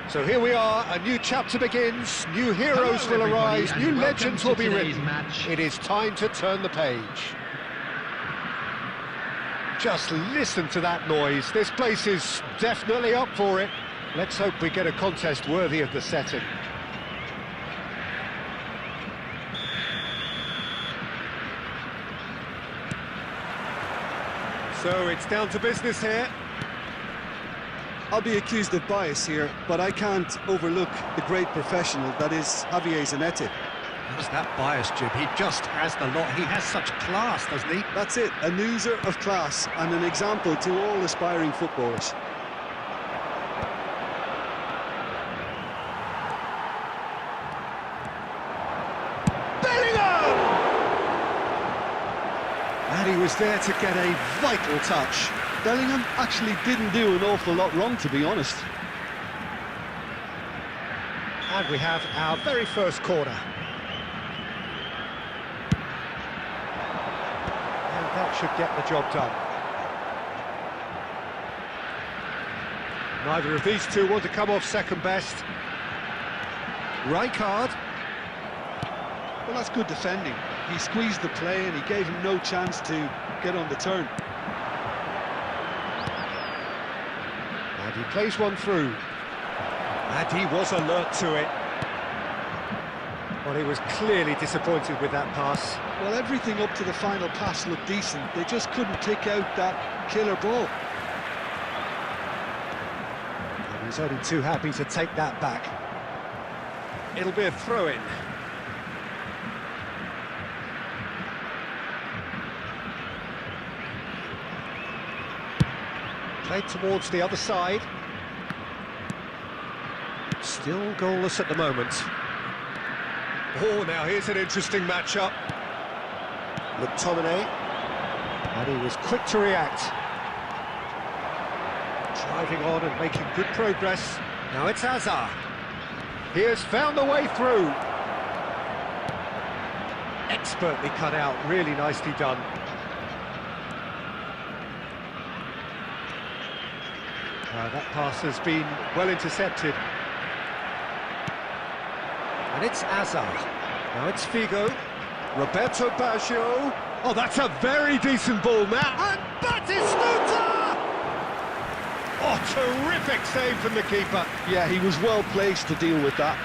So here we are, a new chapter begins, new heroes will arise, new legends will be written. It is time to turn the page. Just listen to that noise, this place is definitely up for it. Let's hope we get a contest worthy of the setting. So it's down to business here. I'll be accused of bias here, but I can't overlook the great professional that is Javier Zanetti. How's that bias, Jim? He just has the lot. He has such class, doesn't he? That's it, a oozler of class and an example to all aspiring footballers. Bellingham! And he was there to get a vital touch. Bellingham actually didn't do an awful lot wrong, to be honest. And we have our very first corner. And that should get the job done. Neither of these two want to come off second best. Right card. Well, that's good defending. He squeezed the play and he gave him no chance to get on the turn. He plays one through, and he was alert to it. Well, he was clearly disappointed with that pass. Well, everything up to the final pass looked decent. They just couldn't pick out that killer ball. And he's only too happy to take that back. It'll be a throw-in. Played towards the other side. Still goalless at the moment. Oh, now here's an interesting matchup. McTominay. And he was quick to react. Driving on and making good progress. Now it's Hazard. He has found the way through. Expertly cut out, really nicely done. That pass has been well intercepted. And it's Hazard. Now it's Figo. Roberto Baggio. Oh, that's a very decent ball, Matt. And Batistuta! Oh, terrific save from the keeper. Yeah, he was well placed to deal with that.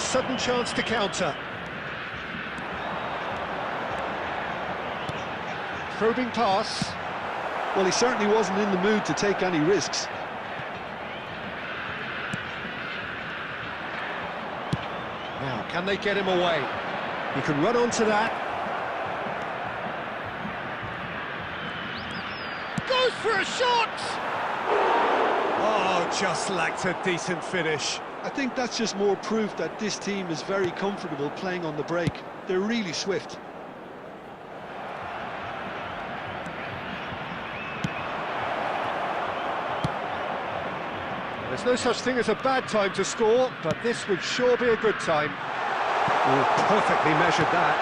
sudden chance to counter. Probing pass. Well, he certainly wasn't in the mood to take any risks. Now, can they get him away? He can run onto that. Goes for a shot! Oh, just lacked a decent finish. I think that's just more proof that this team is very comfortable playing on the break. They're really swift. There's no such thing as a bad time to score, but this would sure be a good time. Oh, perfectly measured that.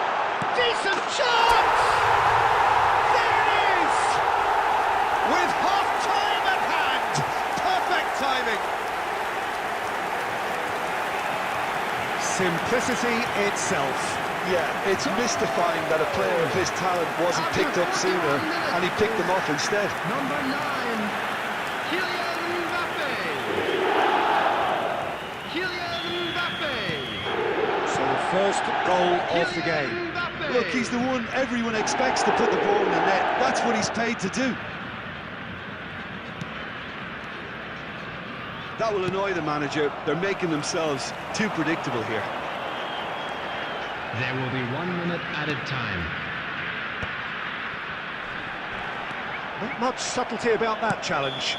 Decent chance! There it is! With half-time at hand! Perfect timing! Simplicity itself. Yeah, it's mystifying that a player of his talent wasn't picked up sooner, and he picked them off instead. Number 9, Kylian Mbappe. Kylian Mbappe. So the first goal of the game. Mbappe. Look, he's the one everyone expects to put the ball in the net. That's what he's paid to do. That will annoy the manager. They're making themselves too predictable here. There will be 1 minute added time. Not much subtlety about that challenge.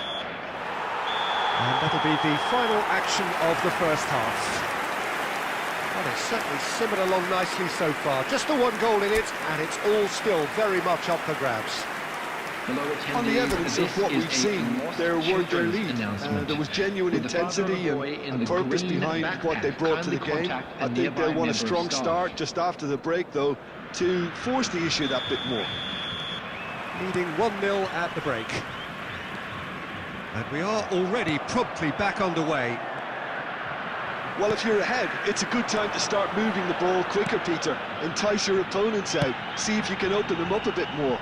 And that'll be the final action of the first half. Well, it's certainly simmered along nicely so far. Just the one goal in it, and it's all still very much up for grabs. On the evidence of what we've seen, there weren't their lead. There was genuine intensity and purpose behind what they brought to the game. I think they'll want a strong start just after the break, though, to force the issue that bit more. Leading 1-0 at the break. And we are already promptly back underway. Well, if you're ahead, it's a good time to start moving the ball quicker, Peter. Entice your opponents out. See if you can open them up a bit more.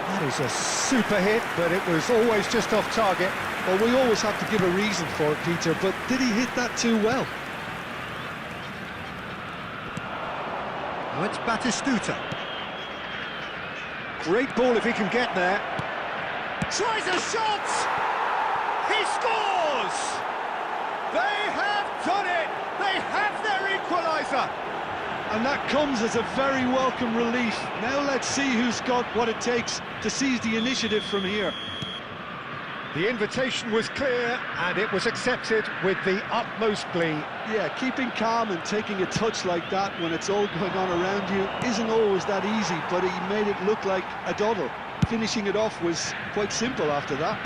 That is a super hit, but it was always just off target. Well, we always have to give a reason for it, Peter, but did he hit that too well? Now it's Batistuta. Great ball if he can get there. Tries a shot! He scores! They have done it! They have their equaliser! And that comes as a very welcome relief. Now let's see who's got what it takes to seize the initiative from here. The invitation was clear, and it was accepted with the utmost glee. Yeah, keeping calm and taking a touch like that when it's all going on around you isn't always that easy, but he made it look like a doddle. Finishing it off was quite simple after that.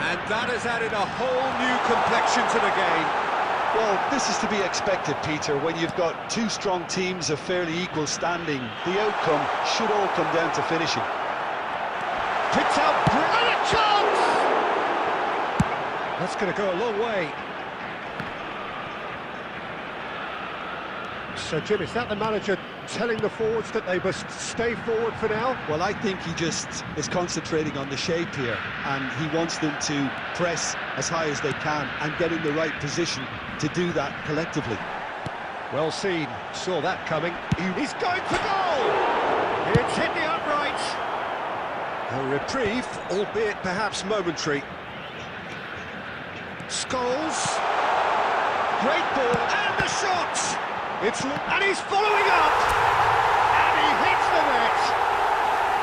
And that has added a whole new complexion to the game. Well, this is to be expected, Peter. When you've got two strong teams of fairly equal standing, the outcome should all come down to finishing. Picks out, and a chance! That's going to go a long way. So, Jim, is that the manager telling the forwards that they must stay forward for now? Well, I think he just is concentrating on the shape here, and he wants them to press as high as they can and get in the right position to do that collectively. Well seen, saw that coming. He's going for goal! It's hit the upright. A reprieve, albeit perhaps momentary. Scholes. Great ball, and the shot! And he's following up! And he hits the net!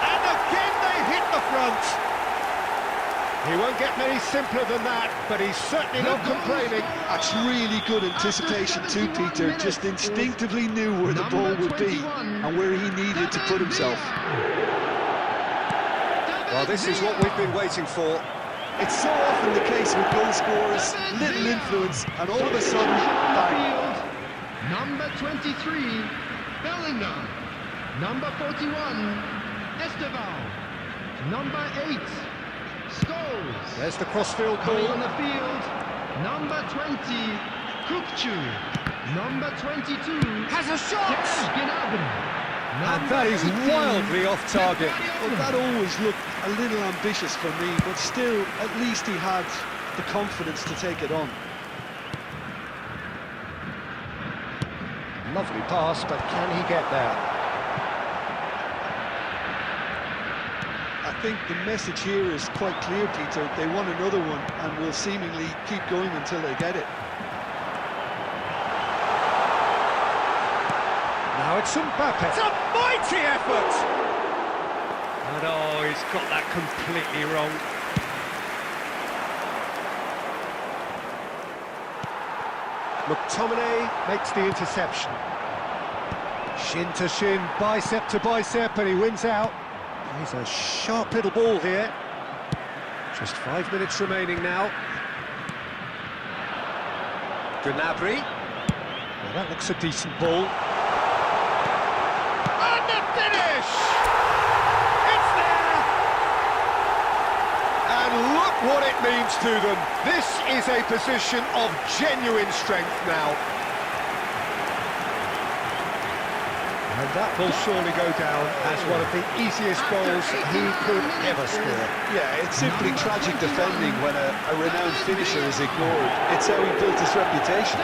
And again they hit the front! He won't get many simpler than that, but he's certainly not complaining. That's really good anticipation too, Peter. Just instinctively knew where the ball would be and where he needed to put himself. Well, this is what we've been waiting for. It's so often the case with goal scorers, little influence, and all of a sudden, bang. Number 23, Bellingham. Number 41, Esteval. Number 8, Scholes. There's the crossfield Coming ball. on the field, number 20, Kukcu. Number 22, Has a shot! Gnabry. And that is wildly off target. Well, that always looked a little ambitious for me, but still, at least he had the confidence to take it on. Lovely pass, but can he get there? I think the message here is quite clear, Peter. They want another one and will seemingly keep going until they get it. Now it's Mbappe. It's a mighty effort! And oh, he's got that completely wrong. McTominay makes the interception. Shin to shin, bicep to bicep, and he wins out. He's a sharp little ball here. Just 5 minutes remaining now. Gnabry. Well, that looks a decent ball. And the finish! It's there! And look what it means to them. This is a position of genuine strength now. And that will surely go down as one of the easiest goals he could ever score. Yeah, it's simply tragic defending when a renowned finisher is ignored. It's how he built his reputation.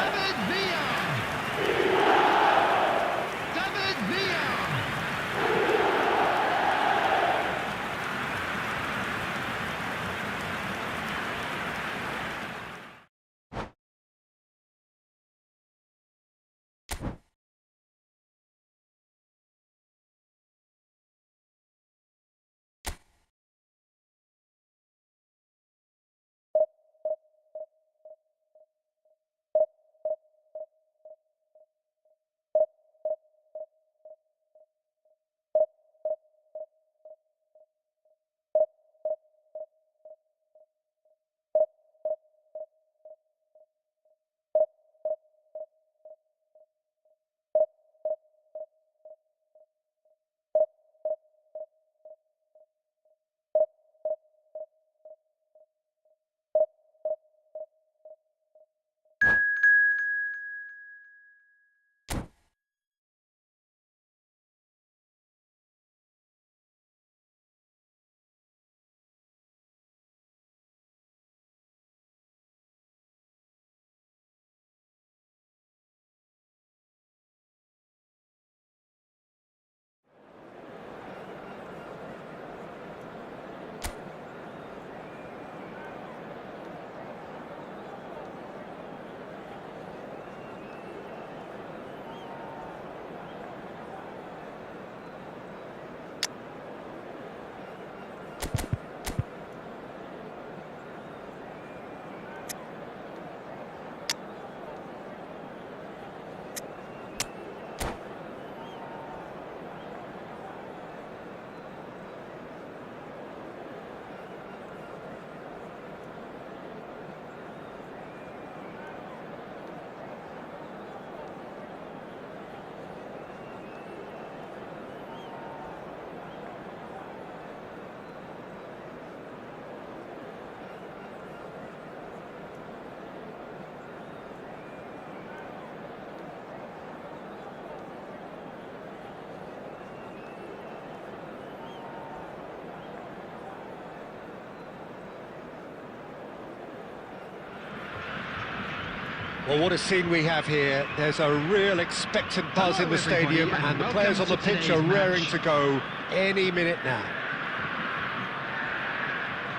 Well, what a scene we have here. There's a real expectant buzz in the stadium, and the players on the pitch are raring to go any minute now.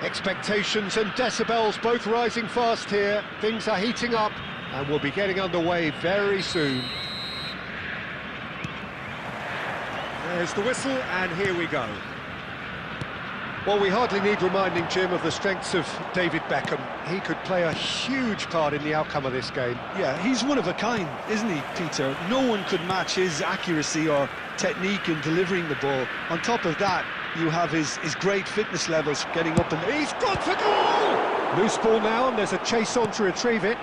Expectations and decibels both rising fast here. Things are heating up, and we'll be getting underway very soon. There's the whistle, and here we go. Well, we hardly need reminding, Jim, of the strengths of David Beckham. He could play a huge part in the outcome of this game. Yeah, he's one of a kind, isn't he, Peter? No one could match his accuracy or technique in delivering the ball. On top of that, you have his great fitness levels getting up and... He's got for goal! Loose ball now, and there's a chase on to retrieve it.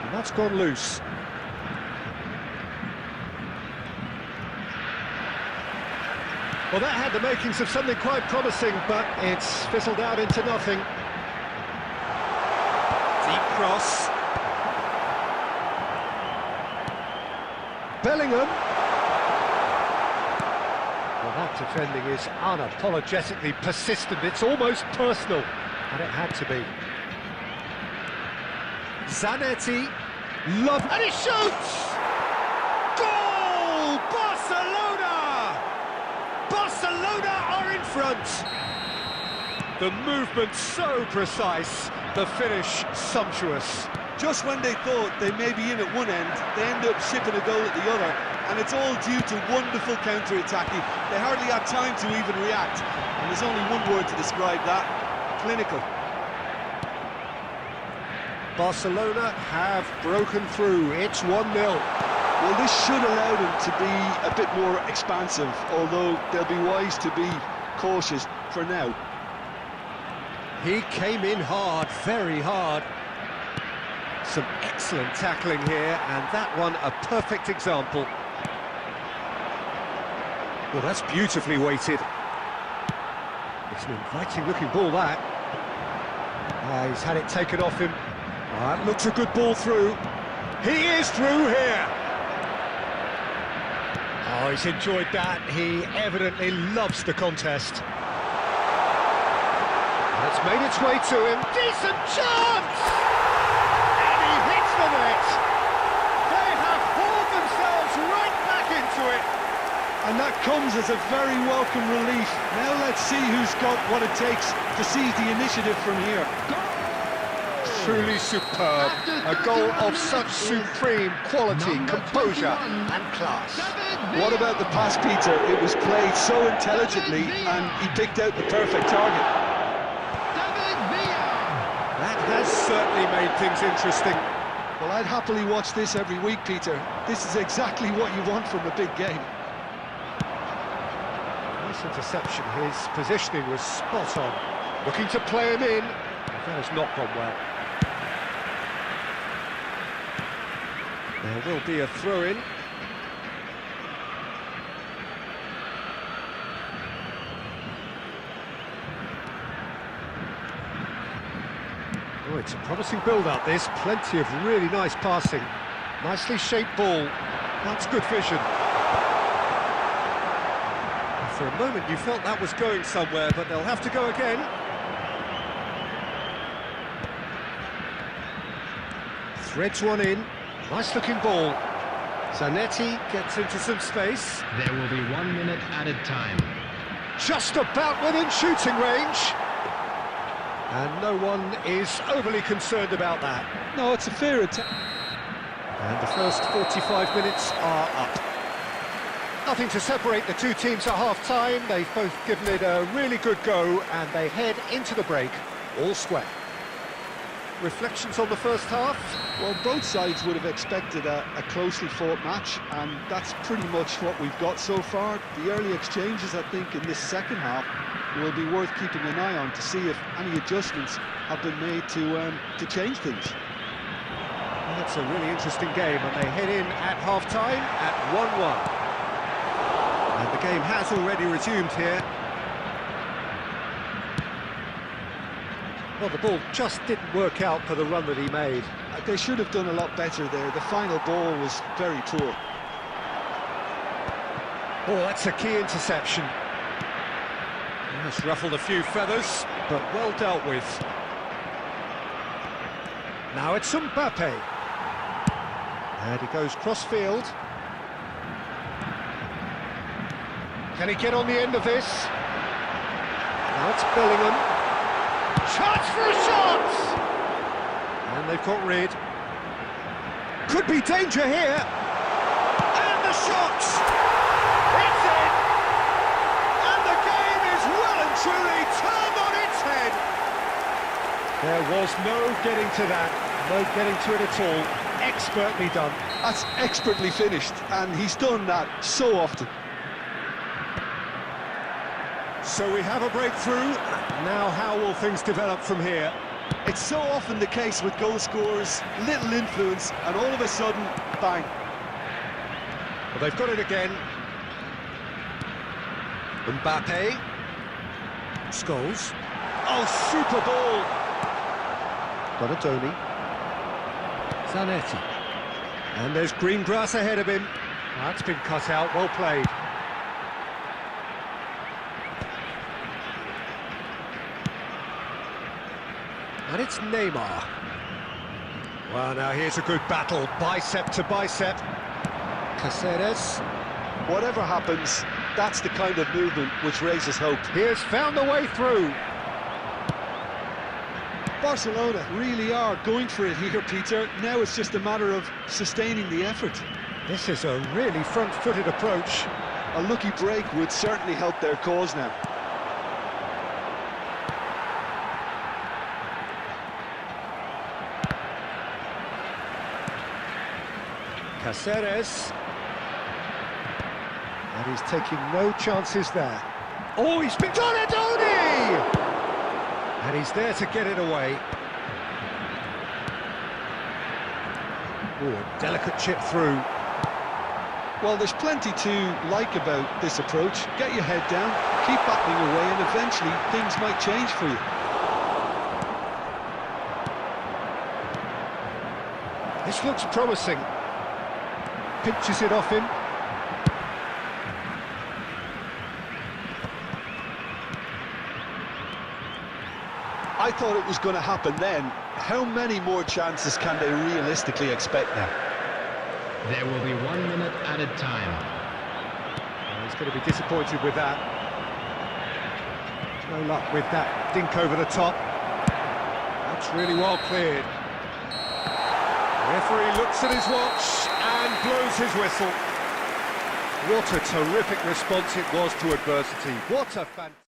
And that's gone loose. Well, that had the makings of something quite promising, but it's fizzled out into nothing. Deep cross. Bellingham. Well, that defending is unapologetically persistent. It's almost personal, and it had to be. Zanetti, and he shoots! Goal! Barcelona! Barcelona are in front! The movement so precise, the finish sumptuous. Just when they thought they may be in at one end, they end up shipping a goal at the other, and it's all due to wonderful counter-attacking. They hardly had time to even react, and there's only one word to describe that: clinical. Barcelona have broken through. It's 1-0. Well, this should allow them to be a bit more expansive, although they'll be wise to be cautious for now. He came in hard, very hard. Some excellent tackling here, and that one a perfect example. Well, that's beautifully weighted. It's an inviting-looking ball, that. He's had it taken off him. That looks a good ball through. He is through here. Oh, he's enjoyed that. He evidently loves the contest. And it's made its way to him. Decent chance! And he hits the net. They have hauled themselves right back into it. And that comes as a very welcome relief. Now let's see who's got what it takes to seize the initiative from here. Truly superb. A goal of such supreme quality, composure and class. What about the pass, Peter? It was played so intelligently and he picked out the perfect target. That has certainly made things interesting. Well, I'd happily watch this every week, Peter. This is exactly what you want from a big game. Nice interception. His positioning was spot on. Looking to play him in. That has not gone well. There will be a throw-in. Oh, it's a promising build-up, this. Plenty of really nice passing. Nicely shaped ball. That's good vision. For a moment you felt that was going somewhere, but they'll have to go again. Threads one in. Nice looking ball. Zanetti gets into some space. There will be 1 minute added time. Just about within shooting range. And no one is overly concerned about that. No, it's a fair attack. And the first 45 minutes are up. Nothing to separate the two teams at half-time. They've both given it a really good go, and they head into the break all square. Reflections on the first half? Well, both sides would have expected a closely fought match, and that's pretty much what we've got so far. The early exchanges, I think, in this second half will be worth keeping an eye on to see if any adjustments have been made to change things. Well, it's a really interesting game, and they head in at half-time at 1-1. And the game has already resumed here. Well, the ball just didn't work out for the run that he made. They should have done a lot better there. The final ball was very poor. Oh, that's a key interception. That's ruffled a few feathers, but well dealt with. Now it's Mbappe. And he goes cross-field. Can he get on the end of this? Now it's Bellingham. Chance for a shot! And they've got rid. Could be danger here. And the shot! It's in! And the game is well and truly turned on its head. There was no getting to that. No getting to it at all. Expertly done. That's expertly finished, and he's done that so often. So we have a breakthrough. Now how will things develop from here? It's so often the case with goal scorers, little influence, and all of a sudden, bang. Well, they've got it again. Mbappe. Scholes. Oh, super ball. Donatoni. Zanetti. And there's green grass ahead of him. That's been cut out, well played. And it's Neymar. Well, now here's a good battle, bicep to bicep. Caceres. Whatever happens, that's the kind of movement which raises hope. He has found the way through. Barcelona really are going for it here, Peter. Now it's just a matter of sustaining the effort. This is a really front-footed approach. A lucky break would certainly help their cause now. Caceres. And he's taking no chances there. Oh, he's been... Donadoni! And he's there to get it away. Oh, a delicate chip through. Well, there's plenty to like about this approach. Get your head down, keep battling away, and eventually things might change for you. This looks promising. Pinches it off him. I thought it was going to happen then. How many more chances can they realistically expect now? There will be 1 minute added time. Well, he's going to be disappointed with that. No luck with that dink over the top. That's really well cleared. The referee looks at his watch and blows his whistle. What a terrific response it was to adversity. What a fantastic...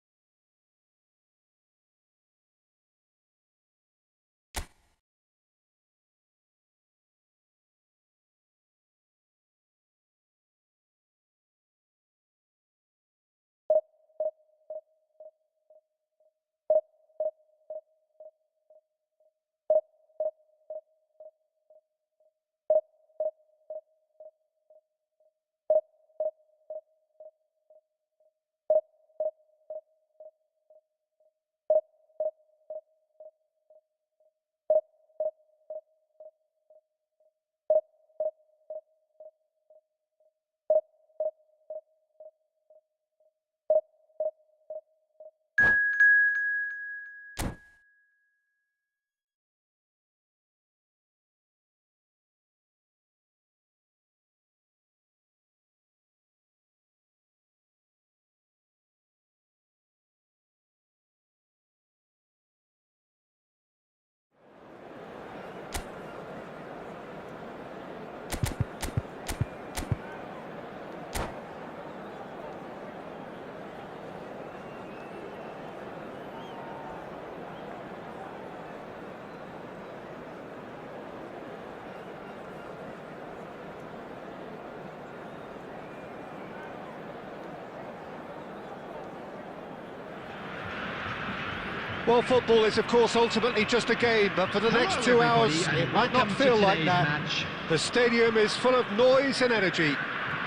Well, football is, of course, ultimately just a game, but for the next 2 hours, it might not feel like that. Match. The stadium is full of noise and energy.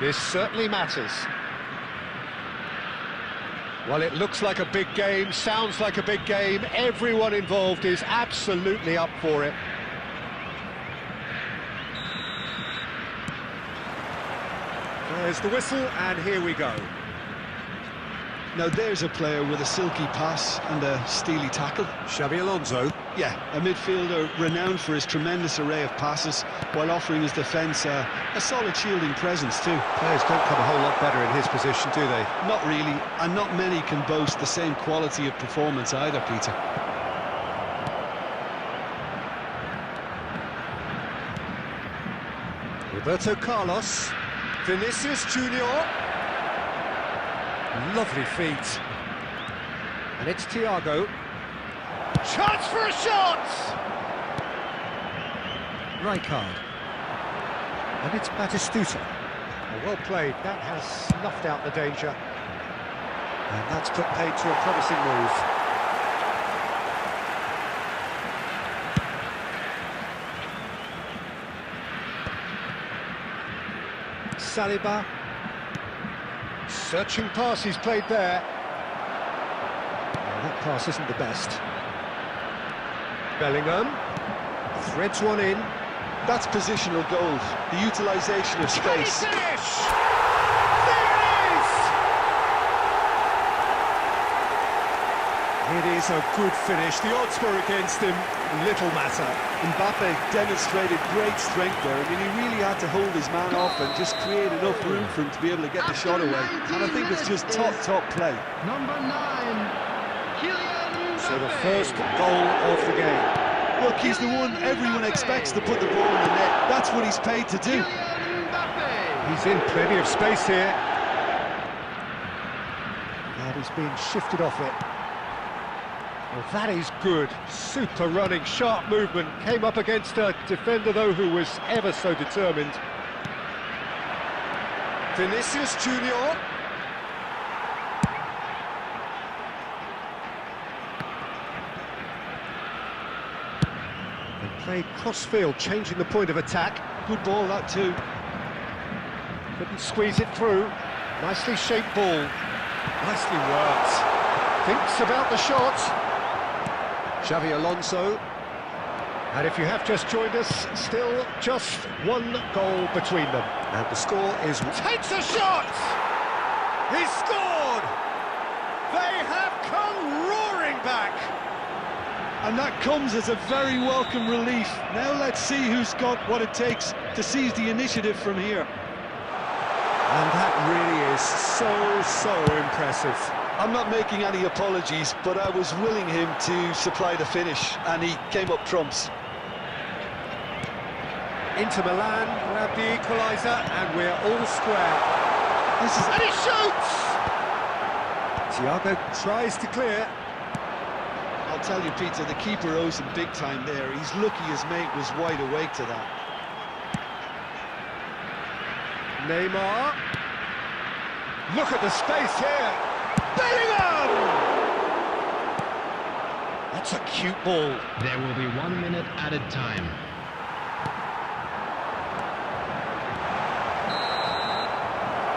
This certainly matters. Well, it looks like a big game, sounds like a big game. Everyone involved is absolutely up for it. There's the whistle, and here we go. Now there's a player with a silky pass and a steely tackle. Xabi Alonso. Yeah, a midfielder renowned for his tremendous array of passes while offering his defence a solid shielding presence too. Players don't come a whole lot better in his position, do they? Not really, and not many can boast the same quality of performance either, Peter. Roberto Carlos. Vinicius Junior. Lovely feet. And it's Thiago. Chance for a shot! Rijkaard. And it's Batistuta. Well played, that has snuffed out the danger. And that's put paid to a promising move. Saliba. Searching pass he's played there. Well, that pass isn't the best. Bellingham threads one in. That's positional goals, the utilisation of space. Finish! There it is! It is a good finish. The odds were against him. Little matter. Mbappe demonstrated great strength there. I mean, he really had to hold his man off and just create enough room for him to be able to get the shot away. And I think it's just top play. Number 9, Kylian So the Mbappe. first goal of the game. Look, he's the one everyone expects to put the ball in the net. That's what he's paid to do. Kylian Mbappe. He's in plenty of space here. And he's being shifted off it. Well, that is good. Super running, sharp movement. Came up against a defender, though, who was ever so determined. Vinicius Junior. They played cross-field, changing the point of attack. Good ball, that too. Couldn't squeeze it through. Nicely shaped ball. Nicely worked. Thinks about the shot. Xavi Alonso. And if you have just joined us, still just one goal between them. And the score is... Takes a shot! He scored! They have come roaring back! And that comes as a very welcome relief. Now let's see who's got what it takes to seize the initiative from here. And that really is so impressive. I'm not making any apologies, but I was willing him to supply the finish, and he came up trumps. Inter Milan grab the equaliser, and we're all square. And he shoots! Thiago tries to clear. I'll tell you, Peter, the keeper owes him big time there. He's lucky his mate was wide awake to that. Neymar. Look at the space here. Bellingham! That's a cute ball. There will be 1 minute added time.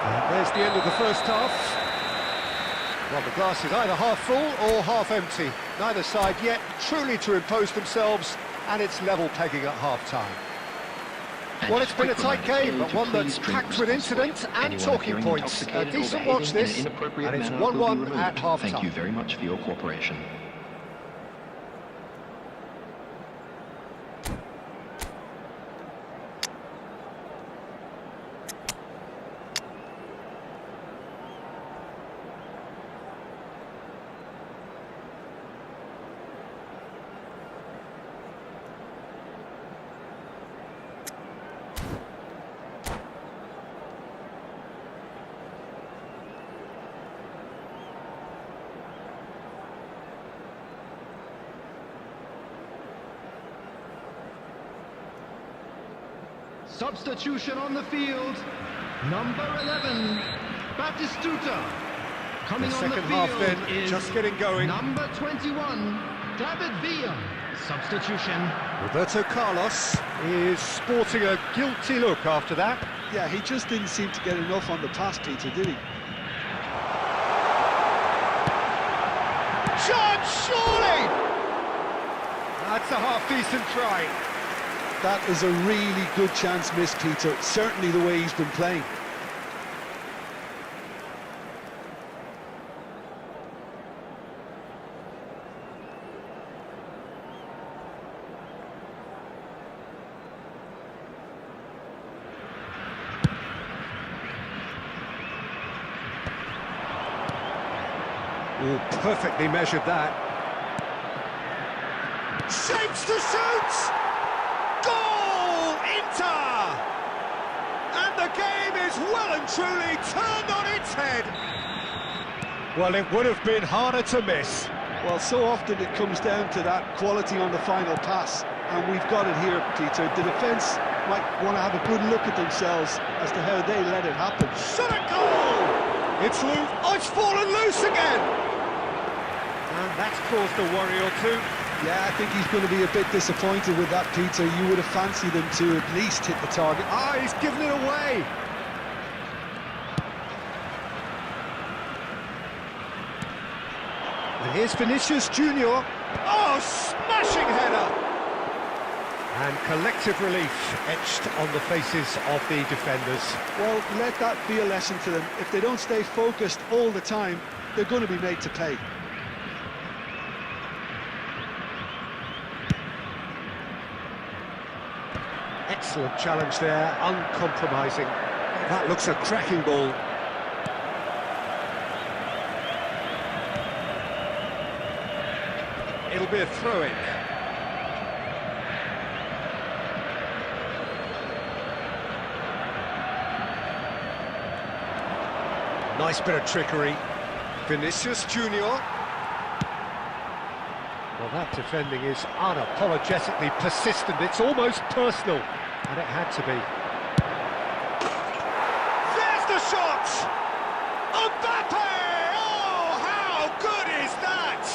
And there's the end of the first half. Well, the glass is either half full or half empty. Neither side yet truly to impose themselves, and it's level pegging at half-time. Well, it's been a tight game, but one that's packed with incident and talking points. A decent watch this, and it's 1-1 at half-time. Thank you very much for your cooperation. Substitution on the field. Number 11, Batistuta. Coming The on the second field half then, is just getting going. number 21, David Villa. Substitution. Roberto Carlos is sporting a guilty look after that. Yeah, he just didn't seem to get enough on the pass, Peter, did he? Shot, surely! That's a half-decent try. That is a really good chance missed, Peter. Certainly the way he's been playing. Oh, perfectly measured that. Shapes to shoot! Goal! Inter! And the game is well and truly turned on its head. Well, it would have been harder to miss. Well, so often it comes down to that quality on the final pass, and we've got it here, Peter. The defence might want to have a good look at themselves as to how they let it happen. Shot at goal! It's loose. Oh, it's fallen loose again! And that's caused a worry or two. Yeah, I think he's going to be a bit disappointed with that, Peter. You would have fancied him to at least hit the target. Ah, he's given it away. And here's Vinicius Junior. Oh, smashing header. And collective relief etched on the faces of the defenders. Well, let that be a lesson to them. If they don't stay focused all the time, they're going to be made to pay. Excellent challenge there, uncompromising. That looks a cracking ball. It'll be a throw-in. Nice bit of trickery. Vinicius Junior. Well, that defending is unapologetically persistent. It's almost personal, and it had to be. There's the shot! Mbappe! Oh, how good is that?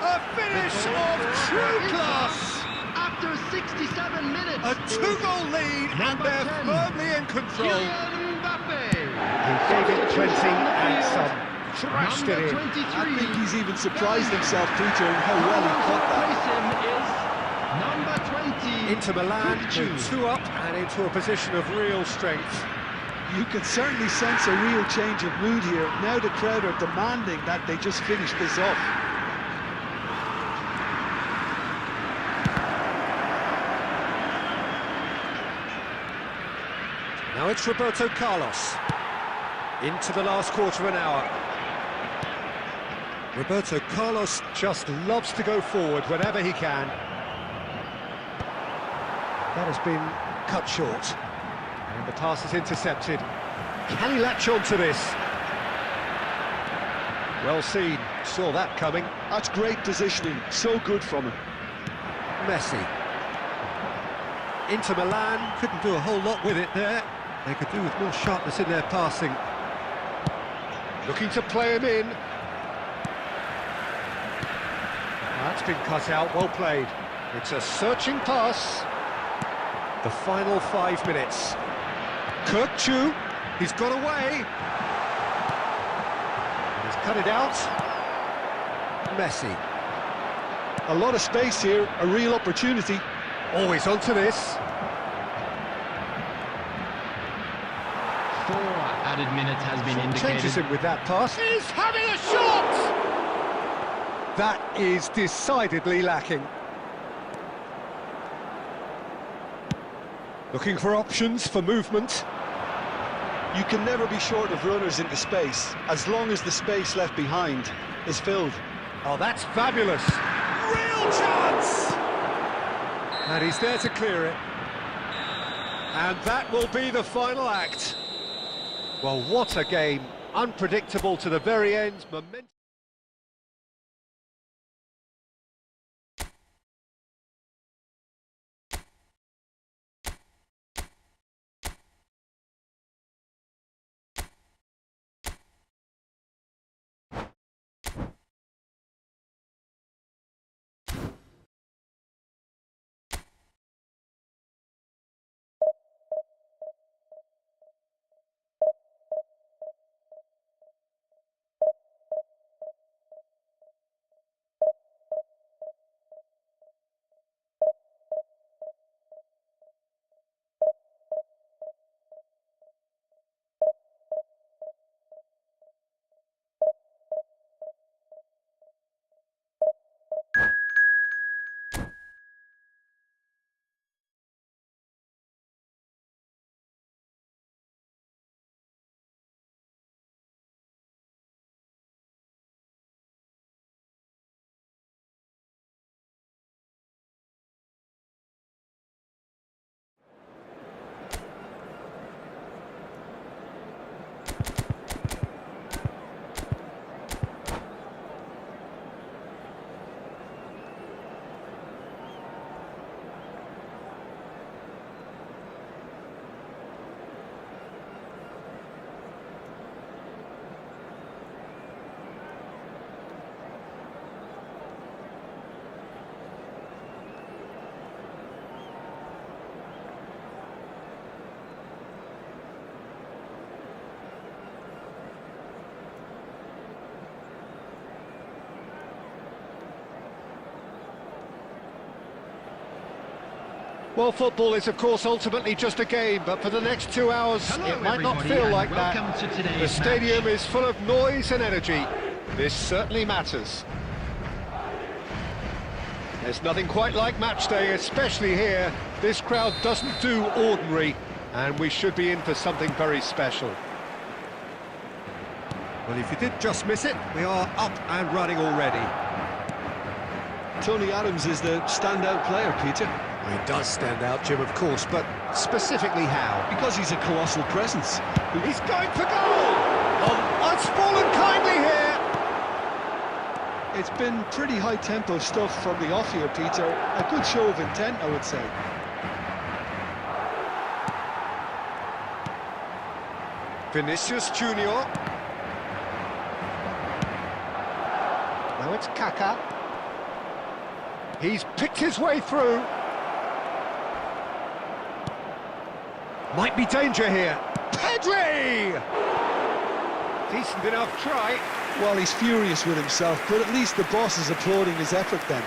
A finish of true class! After 67 minutes, A two-goal lead, and they're 10. firmly in control. He Mbappe. gave it plenty and some. Thrashed it in. I think he's even surprised himself, Peter, in how well he caught that. Number 20. Into Milan, Two. two up and into a position of real strength. You can certainly sense a real change of mood here. Now the crowd are demanding that they just finish this off. Now it's Roberto Carlos. Into the last quarter of an hour. Roberto Carlos just loves to go forward whenever he can. That has been cut short. And the pass is intercepted. Can he latch on to this? Well seen, saw that coming. That's great positioning, so good from him. Messi. Inter Milan couldn't do a whole lot with it there. They could do with more sharpness in their passing. Looking to play him in. That's been cut out, well played. It's a searching pass. The final 5 minutes. Kirkchu, he's got away. He's cut it out. Messi. A lot of space here, a real opportunity. Always onto this. 4 added minutes has been indicated. Changes him with that pass. He's having a shot! That is decidedly lacking. Looking for options for movement. You can never be short of runners into space, as long as the space left behind is filled. Oh, that's fabulous. Real chance! And he's there to clear it. And that will be the final act. Well, what a game. Unpredictable to the very end. Momentum. Well, football is, of course, ultimately just a game, but for the next 2 hours, it might not feel like that. The stadium is full of noise and energy. This certainly matters. There's nothing quite like match day, especially here. This crowd doesn't do ordinary, and we should be in for something very special. Well, if you did just miss it, we are up and running already. Tony Adams is the standout player, Peter. Well, he does stand out, Jim, of course, but specifically how? Because he's a colossal presence. He's going for goal! Oh, it's fallen kindly here! It's been pretty high-tempo stuff from the off here, Peter. A good show of intent, I would say. Vinicius Junior. Now it's Kaká. He's picked his way through. Might be danger here. Pedri! Decent enough try. Well, he's furious with himself, but at least the boss is applauding his effort then.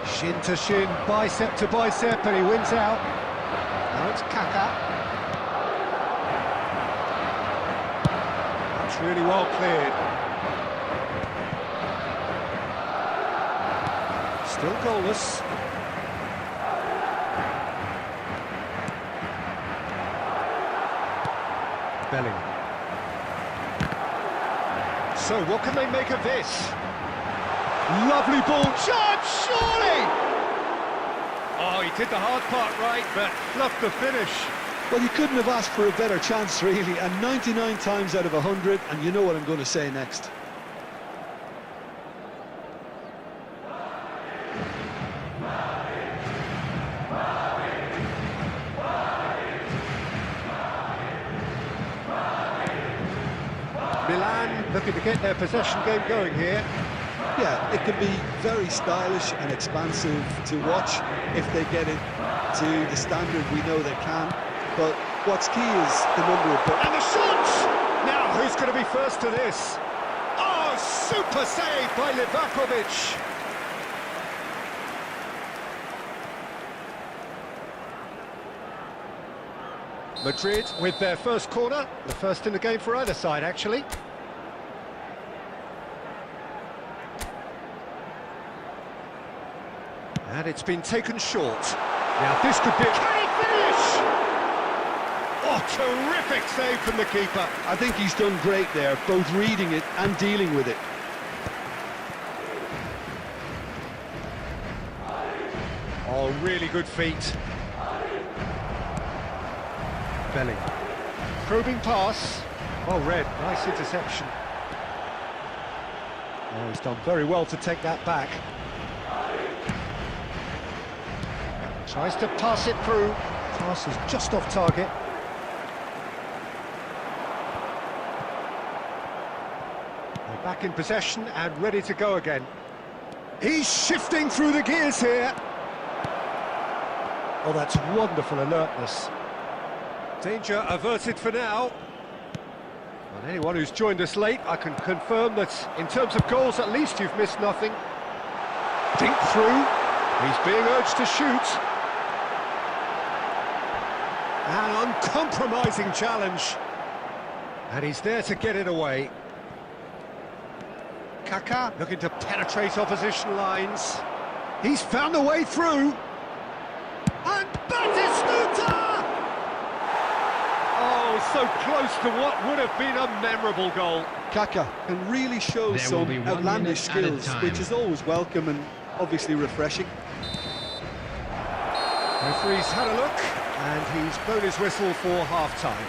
Shin to shin, bicep to bicep, and he wins out. Now it's Kaká. That's really well cleared. Still goalless. Bellingham. So what can they make of this? Lovely ball, charge, surely! Oh, he did the hard part right, but fluffed the finish. Well, you couldn't have asked for a better chance, really, and 99 times out of 100, and you know what I'm going to say next. Milan looking to get their possession game going here. Yeah, it can be very stylish and expansive to watch if they get it to the standard we know they can. But what's key is the number of... And the shot! Now, who's going to be first to this? Oh, super save by Livakovic! Madrid with their first corner, the first in the game for either side, actually. And it's been taken short. Now this could be... Can he finish? Oh, terrific save from the keeper. I think he's done great there, both reading it and dealing with it. Oh, really good feet. Bellingham. Probing pass. Well read, nice interception. Oh, he's done very well to take that back. Tries to pass it through. Pass is just off target. They're back in possession and ready to go again. He's shifting through the gears here. Oh, that's wonderful alertness. Danger averted for now. And anyone who's joined us late, I can confirm that in terms of goals, at least you've missed nothing. Deep through. He's being urged to shoot. An uncompromising challenge. And he's there to get it away. Kaká looking to penetrate opposition lines. He's found the way through. And Batistuta! Oh, so close to what would have been a memorable goal. Kaká can really show some outlandish skills, which is always welcome and obviously refreshing. Referee's had a look, and he's blown his whistle for half-time.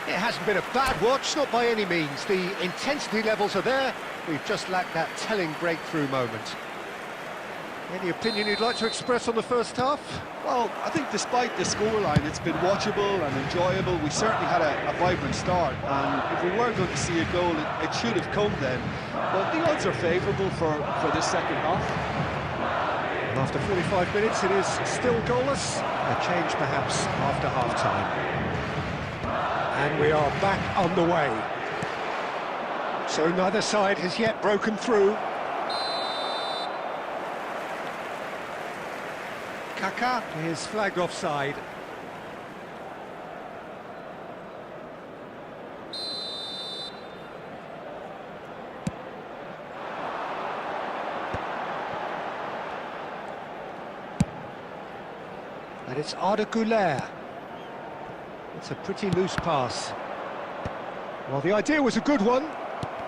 It hasn't been a bad watch, not by any means. The intensity levels are there. We've just lacked that telling breakthrough moment. Any opinion you'd like to express on the first half? Well, I think despite the scoreline, it's been watchable and enjoyable. We certainly had a vibrant start, and if we were going to see a goal, it should have come then. But the odds are favourable for this second half. After 45 minutes, it is still goalless. A change perhaps after half-time. And we are back on the way. So neither side has yet broken through. Kaka is flagged offside. And it's Arda Güler. It's a pretty loose pass. Well, the idea was a good one.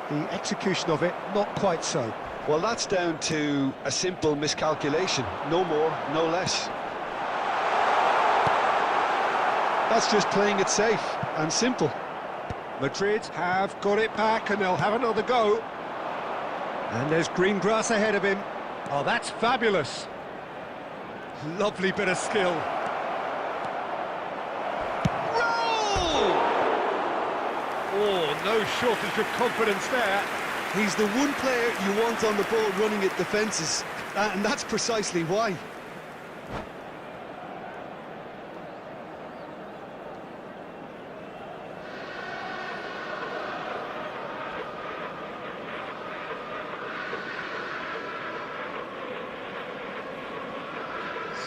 The execution of it, not quite so. Well, that's down to a simple miscalculation. No more, no less. That's just playing it safe and simple. Madrid have got it back and they'll have another go. And there's green grass ahead of him. Oh, that's fabulous. Lovely bit of skill. Roll! Oh, no shortage of confidence there. He's the one player you want on the ball running at defences, and that's precisely why.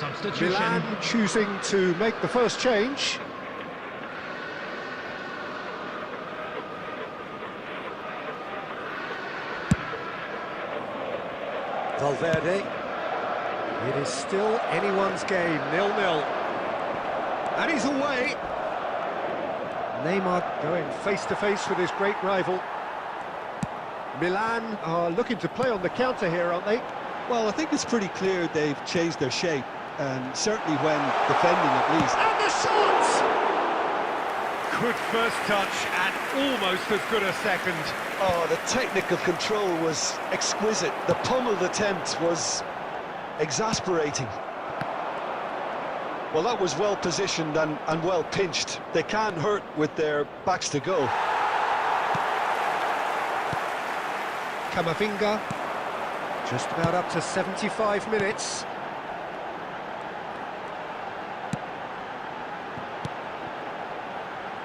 Substitution. Milan choosing to make the first change. Valverde. It is still anyone's game, 0-0. And he's away. Neymar going face-to-face with his great rival. Milan are looking to play on the counter here, aren't they? Well, I think it's pretty clear they've changed their shape, and certainly when defending at least. And the shot! Good first touch and almost as good a second. Oh, the technical control was exquisite. The pummeled attempt was exasperating. Well, that was well positioned and well pinched. They can't hurt with their backs to go. Camavinga, just about up to 75 minutes.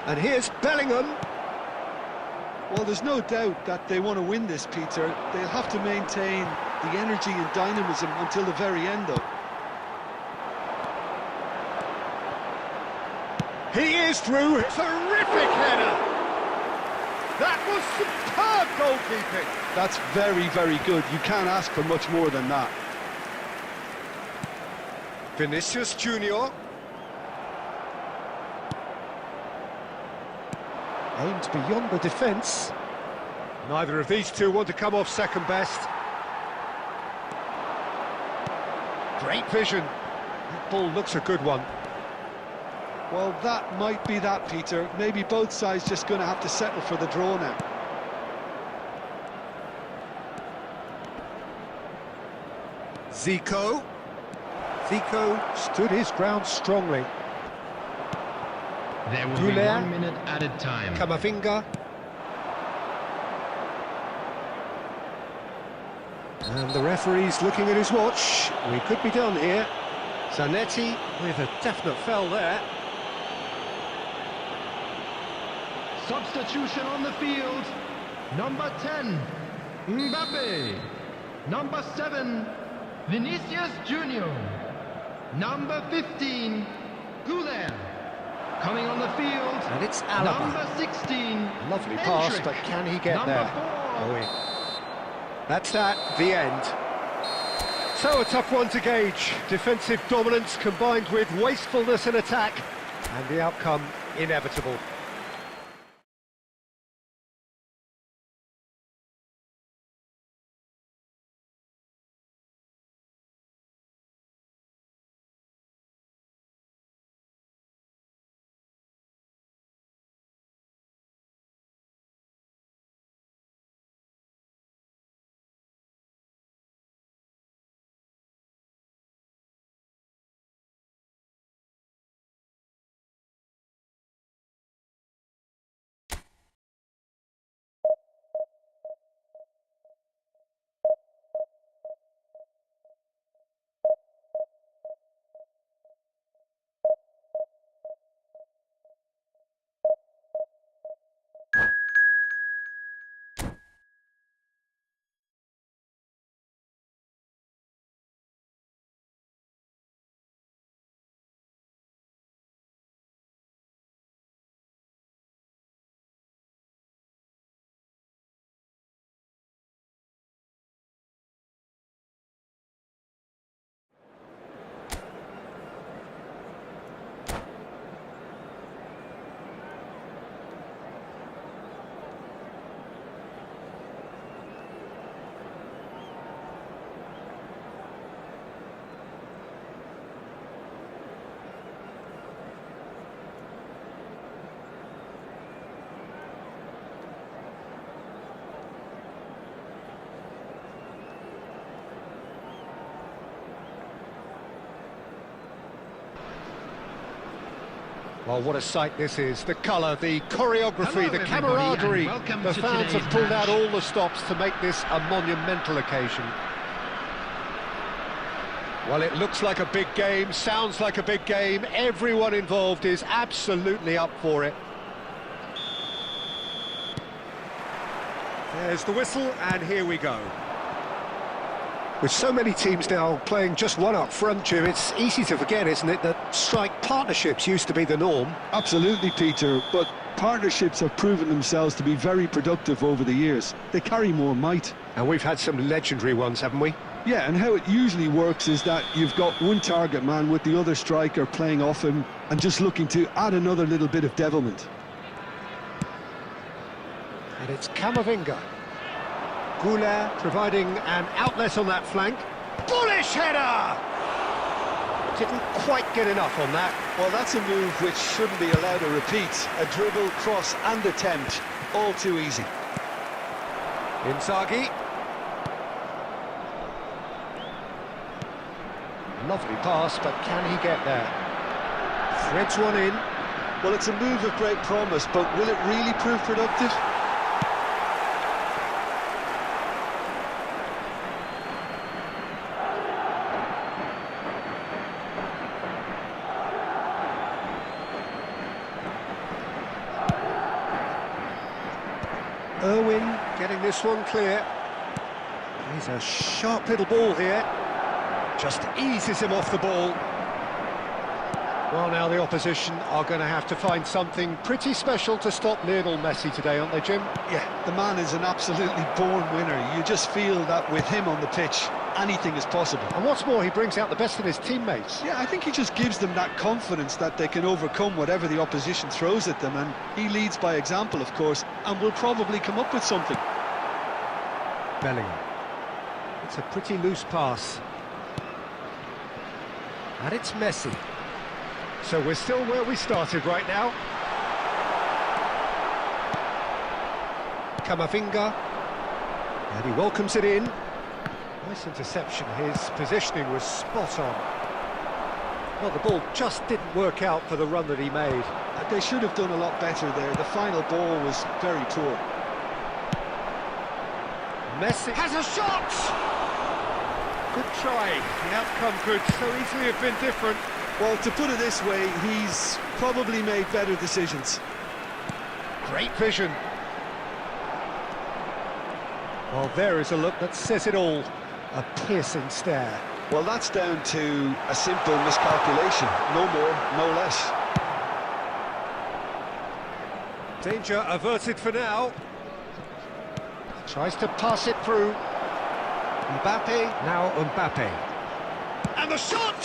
And here's Bellingham. Well, there's no doubt that they want to win this, Peter. They'll have to maintain the energy and dynamism until the very end, though. He is through. Terrific header. That was superb goalkeeping. That's very, very good. You can't ask for much more than that. Vinicius Junior. Aimed beyond the defence. Neither of these two want to come off second best. Great vision. That ball looks a good one. Well, that might be that, Peter. Maybe both sides just going to have to settle for the draw now. Zico. Zico stood his ground strongly. There will be 1 minute added time. Camavinga. And the referee's looking at his watch. We could be done here. Zanetti with a definite foul there. Substitution on the field. Number 10, Mbappe. Number 7, Vinicius Junior. Number 15, Güler. Coming on the field, And it's Alaba. number 16, Lovely pass, Hendrick. but can he get Number there? 4. That's that, the end. So a tough one to gauge. Defensive dominance combined with wastefulness in attack. And the outcome inevitable. Well, what a sight this is. The colour, the choreography, Hello, the everybody, camaraderie. and welcome The to fans have today's pulled match. out all the stops to make this a monumental occasion. Well, it looks like a big game, sounds like a big game. Everyone involved is absolutely up for it. There's the whistle, and here we go. With so many teams now playing just one up front, Jim, it's easy to forget, isn't it, that strike partnerships used to be the norm. Absolutely, Peter, but partnerships have proven themselves to be very productive over the years. They carry more might. And we've had some legendary ones, haven't we? Yeah, and how it usually works is that you've got one target man with the other striker playing off him and just looking to add another little bit of devilment. And it's Camavinga. Goulart providing an outlet on that flank. Bullish header! Didn't quite get enough on that. Well, that's a move which shouldn't be allowed to repeat. A dribble, cross and attempt, all too easy. Inzaghi. Lovely pass, but can he get there? Threads one in. Well, it's a move of great promise, but will it really prove productive? Irwin getting this one clear. He's a sharp little ball here. Just eases him off the ball. Well, now the opposition are going to have to find something pretty special to stop Lionel Messi today, aren't they, Jim? Yeah, the man is an absolutely born winner. You just feel that with him on the pitch, anything is possible. And what's more, he brings out the best in his teammates. Yeah, I think he just gives them that confidence that they can overcome whatever the opposition throws at them, and he leads by example, of course, and will probably come up with something. Bellingham. It's a pretty loose pass. And it's Messi. So we're still where we started right now. Camavinga. And he welcomes it in. Nice interception. His positioning was spot on. Well, the ball just didn't work out for the run that he made. They should have done a lot better there. The final ball was very poor. Messi has a shot! Good try. The outcome could so easily have been different. Well, to put it this way, he's probably made better decisions. Great vision. Well, there is a look that says it all. A piercing stare. Well, that's down to a simple miscalculation. No more, no less. Danger averted for now. Tries to pass it through. Mbappe, now Mbappe. And the shot!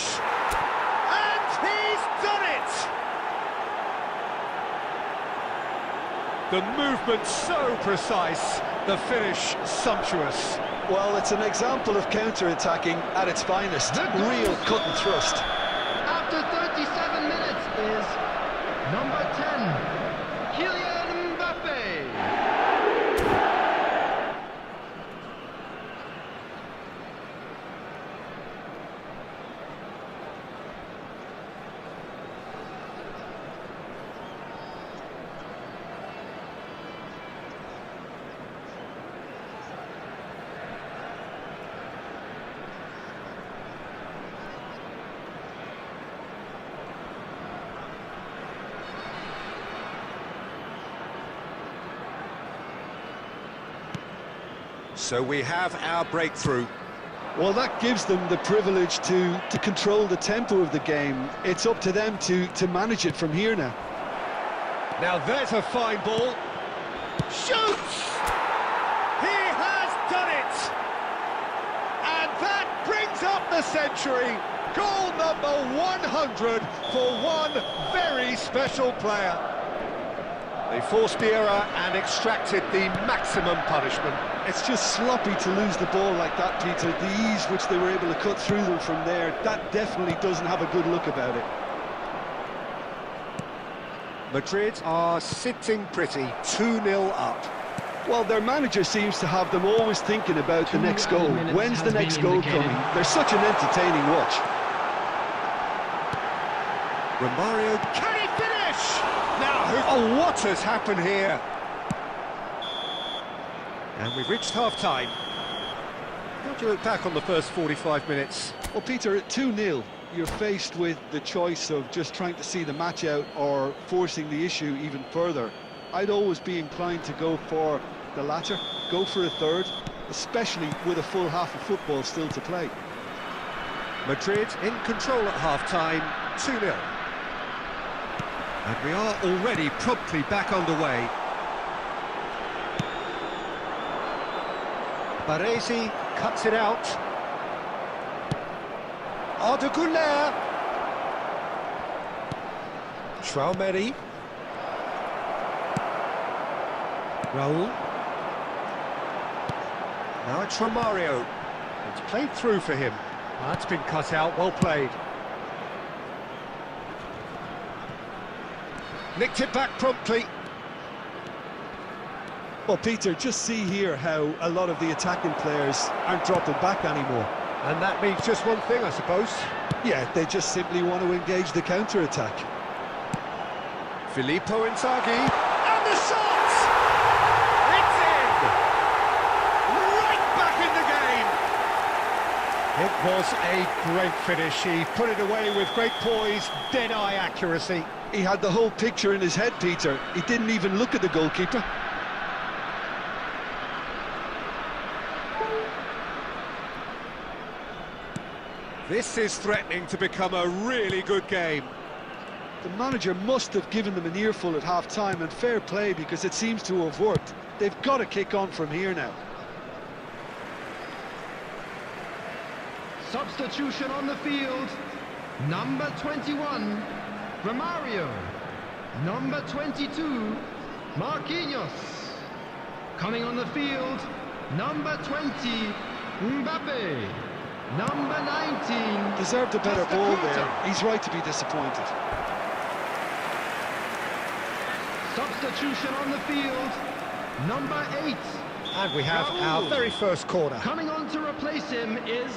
And he's done it! The movement so precise, the finish sumptuous. Well, it's an example of counter-attacking at its finest. Real cut and thrust. After 37 minutes is number 10, Kylian Mbappe. So we have our breakthrough. Well, that gives them the privilege to control the tempo of the game. It's up to them to manage it from here now. Now there's a fine ball. Shoots! He has done it! And that brings up the century. Goal number 100 for one very special player. They forced the error and extracted the maximum punishment. It's just sloppy to lose the ball like that, Peter. The ease which they were able to cut through them from there, that definitely doesn't have a good look about it. Madrid are sitting pretty, 2-0 up. Well, their manager seems to have them always thinking about the next goal. When's the next goal coming? They're such an entertaining watch. Romario, can he finish? Oh, what has happened here? And we've reached half-time. How do you look back on the first 45 minutes? Well, Peter, at 2-0, you're faced with the choice of just trying to see the match out or forcing the issue even further. I'd always be inclined to go for the latter, go for a third, especially with a full half of football still to play. Madrid in control at half-time, 2-0. And we are already promptly back underway. Baresi cuts it out. Arda Güler. Traoré. Raul. Now it's Romario. It's played through for him. That's been cut out, well played. Nicked it back promptly. Well, Peter, just see here how a lot of the attacking players aren't dropping back anymore. And that means just one thing, I suppose. Yeah, they just simply want to engage the counter-attack. Filippo Inzaghi, and the shot! It's in! Right back in the game! It was a great finish. He put it away with great poise, dead-eye accuracy. He had the whole picture in his head, Peter. He didn't even look at the goalkeeper. This is threatening to become a really good game. The manager must have given them an earful at half-time, and fair play, because it seems to have worked. They've got to kick on from here now. Substitution on the field. Number 21, Romario. Number 22, Marquinhos. Coming on the field, number 20, Mbappe. Number 19... Deserved a better ball there. He's right to be disappointed. Substitution on the field. Number 8. And we have our very first corner. Coming on to replace him is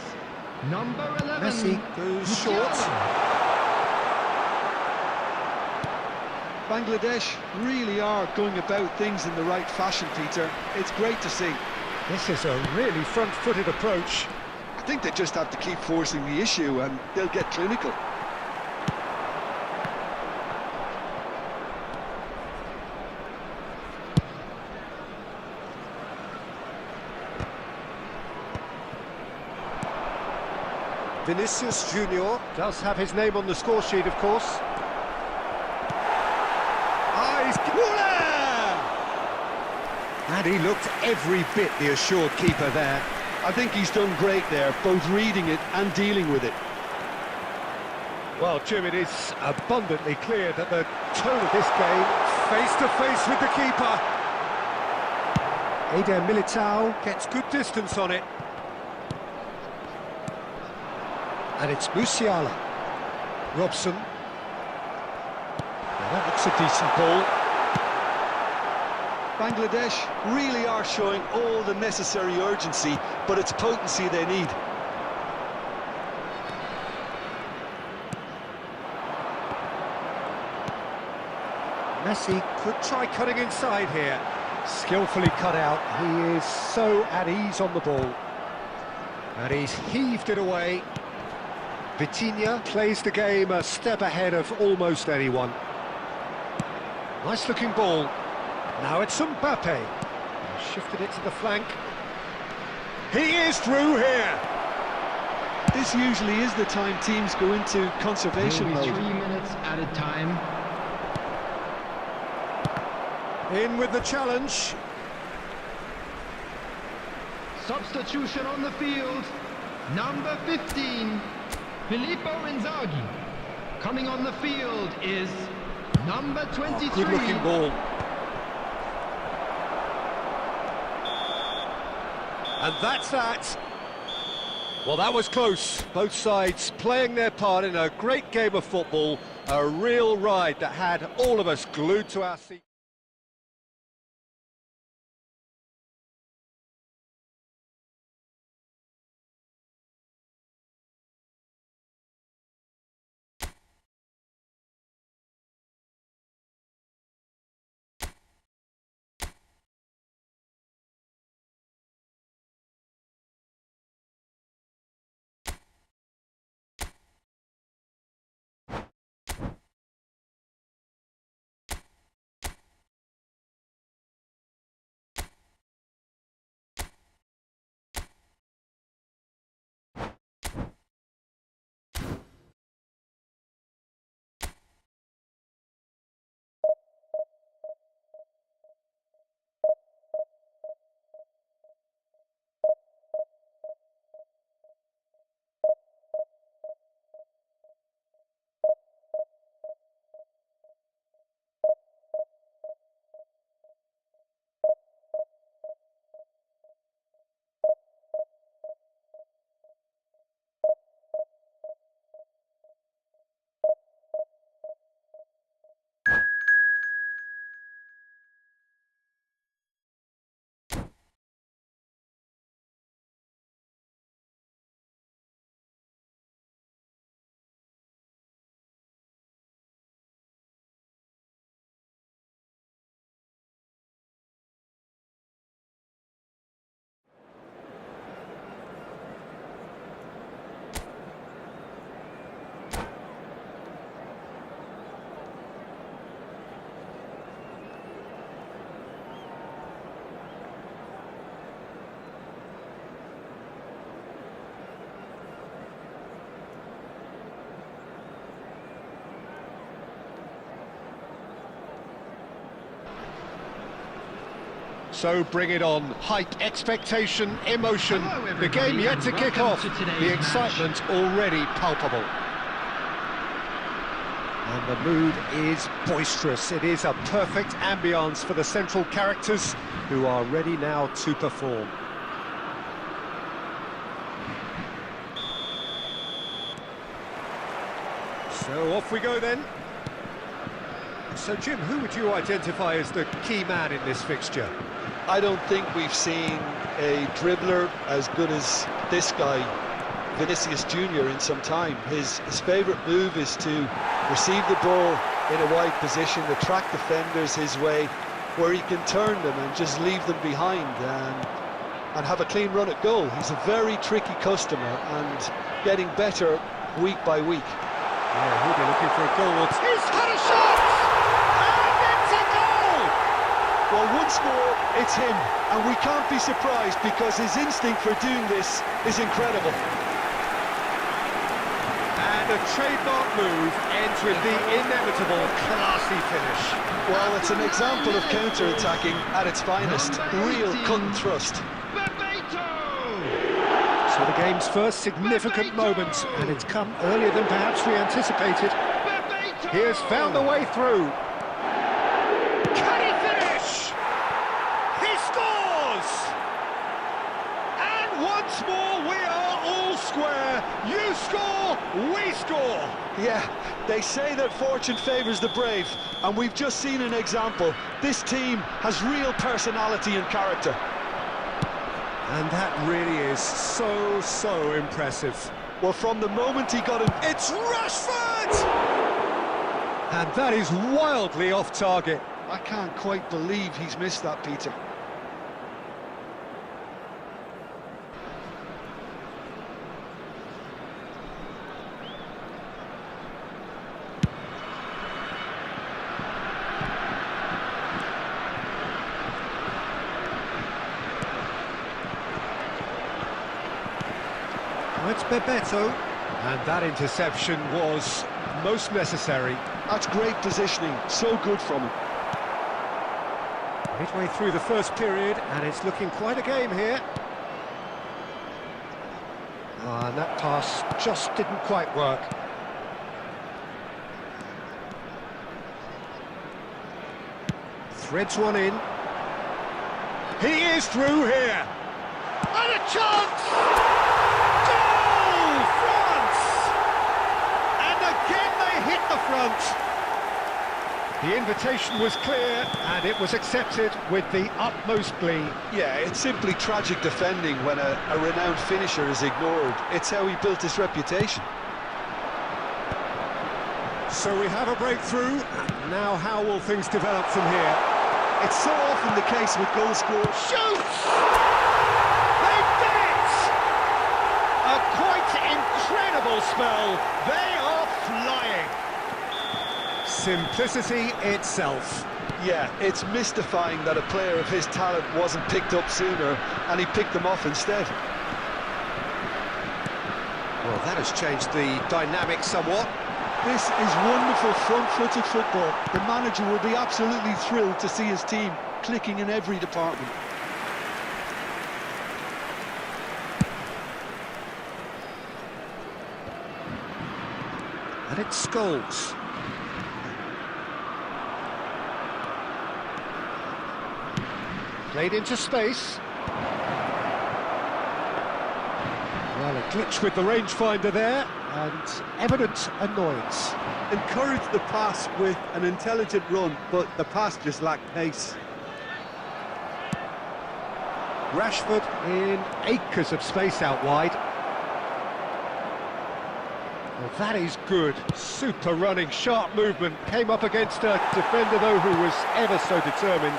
number 11. Messi goes short. Bangladesh really are going about things in the right fashion, Peter. It's great to see. This is a really front-footed approach. I think they just have to keep forcing the issue and they'll get clinical. Vinicius Junior does have his name on the score sheet, of course. And he looked every bit the assured keeper there. I think he's done great there, both reading it and dealing with it. Well, Jim, it is abundantly clear that the tone of this game, face-to-face with the keeper. Eder Militao gets good distance on it. And it's Musiala. Robson. Now that looks a decent ball. Bangladesh really are showing all the necessary urgency, but it's potency they need. Messi could try cutting inside here. Skillfully cut out. He is so at ease on the ball. And he's heaved it away. Vitinha plays the game a step ahead of almost anyone. Nice looking ball. Now it's Mbappe. He shifted it to the flank. He is through here. This usually is the time teams go into conservation mode. 3 minutes at a time. In with the challenge. Substitution on the field. Number 15, Filippo Inzaghi. Coming on the field is number 23. Good looking ball. And that's that. Well, that was close. Both sides playing their part in a great game of football. A real ride that had all of us glued to our seats. So bring it on. Hype, expectation, emotion. The game yet to kick off. The excitement already palpable. And the mood is boisterous. It is a perfect ambience for the central characters who are ready now to perform. So off we go then. So Jim, who would you identify as the key man in this fixture? I don't think we've seen a dribbler as good as this guy, Vinicius Jr., in some time. His favourite move is to receive the ball in a wide position, attract defenders his way, where he can turn them and just leave them behind and have a clean run at goal. He's a very tricky customer and getting better week by week. Yeah, he'll be looking for a goal. He's had a shot! And it's a goal! Well, one score, it's him, and we can't be surprised because his instinct for doing this is incredible. And a trademark move ends with the inevitable classy finish. Well, it's an example of counter-attacking at its finest. Real cut and thrust. So the game's first significant moment, and it's come earlier than perhaps we anticipated. He has found the way through. Can he finish? He scores! And once more we are all square. You score, we score. Yeah, they say that fortune favours the brave, and we've just seen an example. This team has real personality and character. And that really is so impressive. Well, from the moment he got him... It's Rashford! And that is wildly off target. I can't quite believe he's missed that, Peter. It's Bebeto, and that interception was most necessary. That's great positioning, so good from him. Midway through the first period, and it's looking quite a game here. And that pass just didn't quite work. Threads one in. He is through here. And a chance! The front. The invitation was clear and it was accepted with the utmost glee. Yeah, it's simply tragic defending when a renowned finisher is ignored. It's how he built his reputation. So we have a breakthrough. Now how will things develop from here? It's so often the case with goal scorers. Shoots! They did it! A quite incredible spell. They are flying. Simplicity itself. Yeah, it's mystifying that a player of his talent wasn't picked up sooner and he picked them off instead. Well, that has changed the dynamic somewhat. This is wonderful front-footed football. The manager will be absolutely thrilled to see his team clicking in every department. And it's Scholes. Played into space. Well, a glitch with the rangefinder there, and evident annoyance. Encouraged the pass with an intelligent run, but the pass just lacked pace. Rashford in acres of space out wide. Well, that is good. Super running, sharp movement. Came up against a defender, though, who was ever so determined.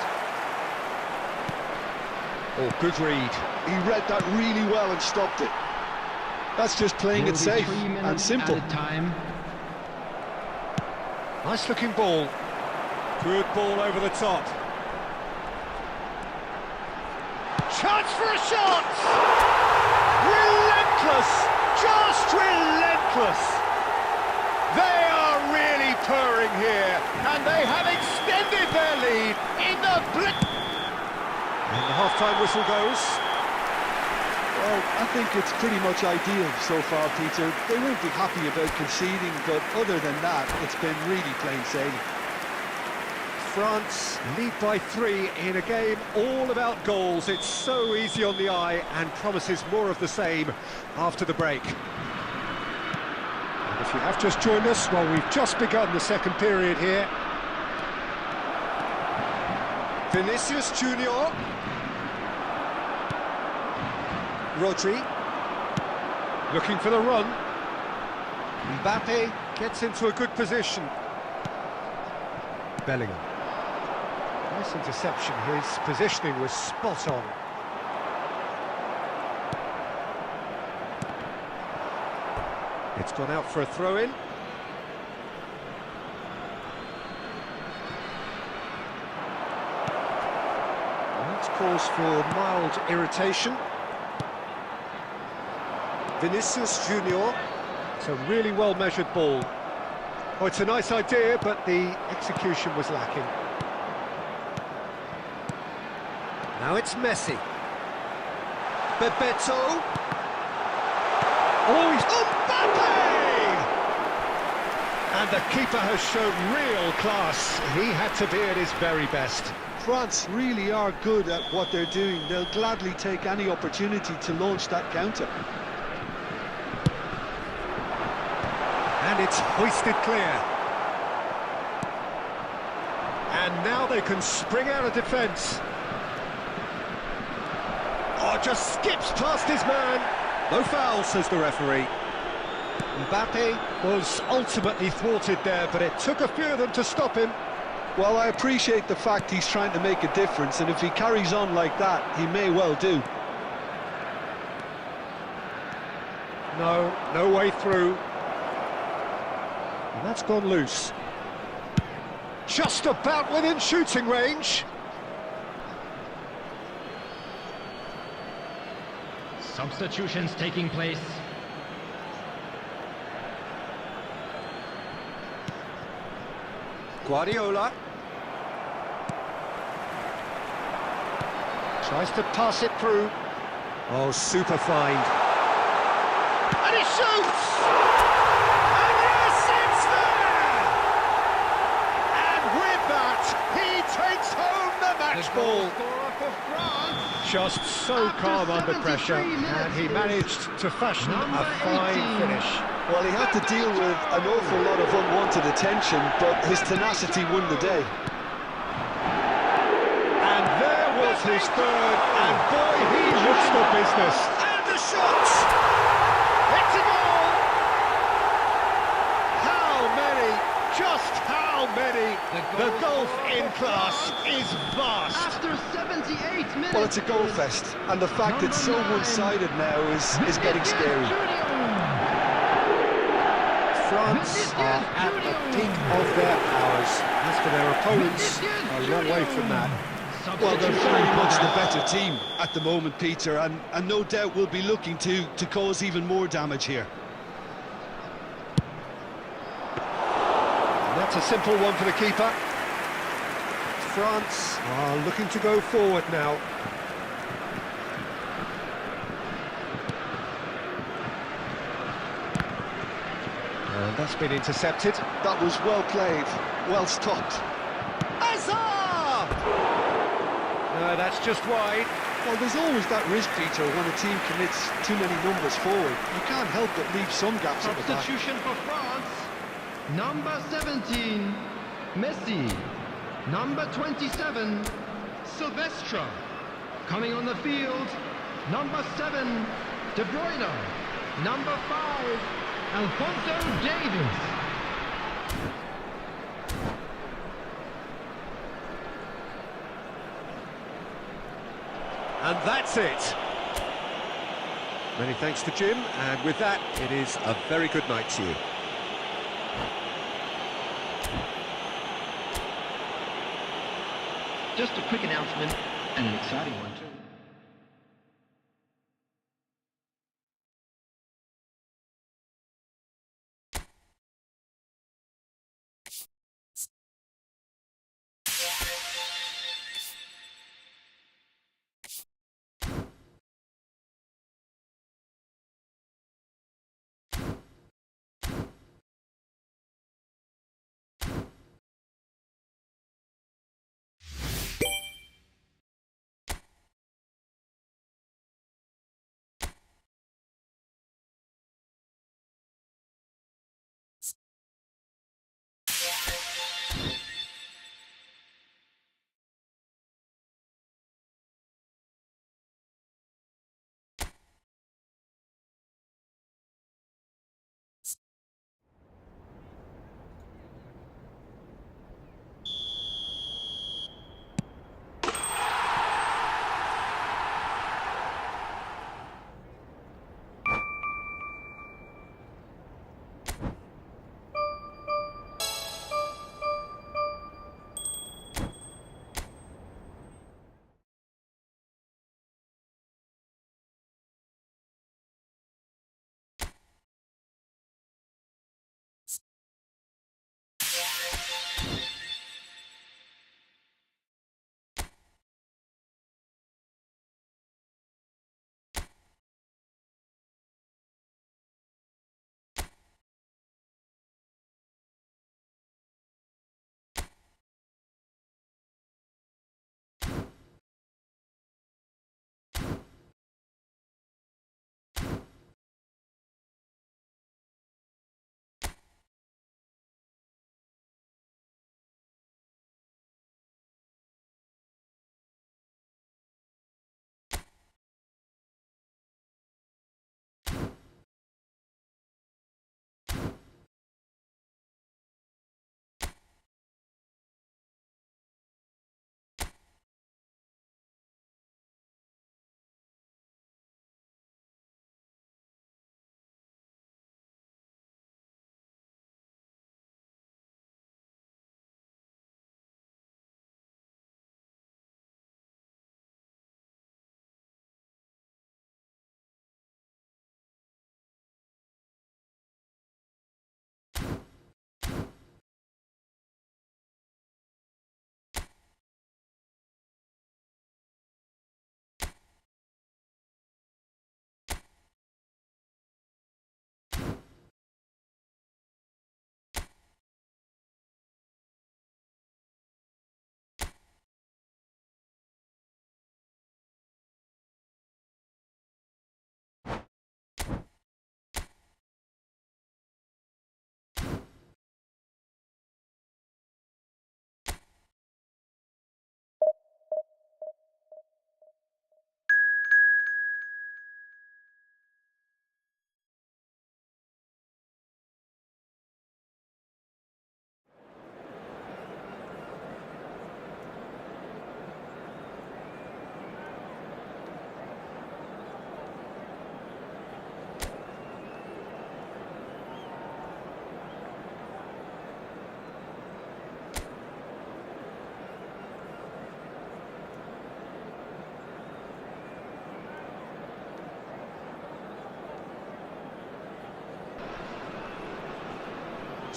Oh, good read. He read that really well and stopped it. That's just playing it safe and simple. Nice looking ball. Good ball over the top. Chance for a shot! Relentless! Just relentless! They are really purring here, and they have extended their lead in the blitz. And the half-time whistle goes. Well, I think it's pretty much ideal so far, Peter. They won't be happy about conceding, but other than that, it's been really plain sailing. France lead by 3 in a game all about goals. It's so easy on the eye and promises more of the same after the break. And if you have just joined us, well, we've just begun the second period here. Vinicius Junior. Rodri. Looking for the run. Mbappe gets into a good position. Bellingham. Nice interception, his positioning was spot on. It's gone out for a throw-in. That's cause for mild irritation. Vinicius Junior. It's a really well-measured ball. Oh, it's a nice idea, but the execution was lacking. Now it's Messi. Bebeto. Oh, he's... Mbappe! And the keeper has shown real class. He had to be at his very best. France really are good at what they're doing. They'll gladly take any opportunity to launch that counter. And it's hoisted clear. And now they can spring out of defence. Oh, just skips past his man. No foul, says the referee. Mbappe was ultimately thwarted there, but it took a few of them to stop him. Well, I appreciate the fact he's trying to make a difference, and if he carries on like that, he may well do. No way through. And that's gone loose. Just about within shooting range. Substitutions taking place. Guardiola. Tries to pass it through. Oh, super find. And he shoots! And yes, it's there! And with that, he takes home the match ball. Just so calm under pressure, and he managed to fashion a fine finish. Well, he had to deal with an awful lot of unwanted attention, but his tenacity won the day. And there was his third, and boy, he looks the business. And the shot! It's a goal! How many? Just how many? The gulf in class is vast. After 78 minutes. Well, it's a goal fest, and the fact it's so one-sided now is getting scary. France are at the peak of their powers. As for their opponents, a long way from that. Well, they're very much the better team at the moment, Peter, and no doubt will be looking to cause even more damage here. And that's a simple one for the keeper. France are looking to go forward now. And that's been intercepted. That was well played, well stopped. Hazard! No, that's just wide. Well, there's always that risk, Peter, when a team commits too many numbers forward. You can't help but leave some gaps at the back. Substitution for France. Number 17, Messi. Number 27, Silvestre. Coming on the field, number 7, De Bruyne. Number 5, Alphonso Davies. And that's it. Many thanks to Jim, and with that, it is a very good night to you. Just a quick announcement, and an exciting one too.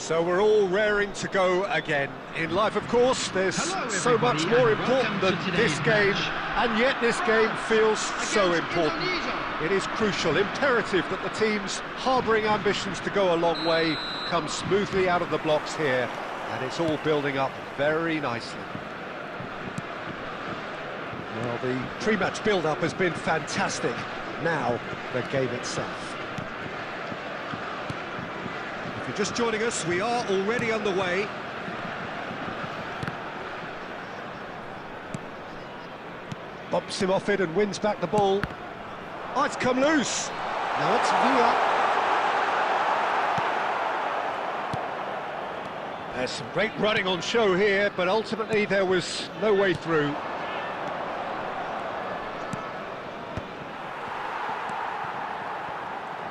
So we're all raring to go again. In life, of course, there's Hello, so much everybody, more and important welcome than to this today's game, match. and yet this game feels so Against important. Indonesia. It is crucial, imperative that the teams harbouring ambitions to go a long way come smoothly out of the blocks here, and it's all building up very nicely. Well, the pre-match build-up has been fantastic. Now, the game itself. If you're just joining us, we are already underway. Bumps him off it and wins back the ball. Oh, it's come loose. Now it's Villa. There's some great running on show here, but ultimately there was no way through.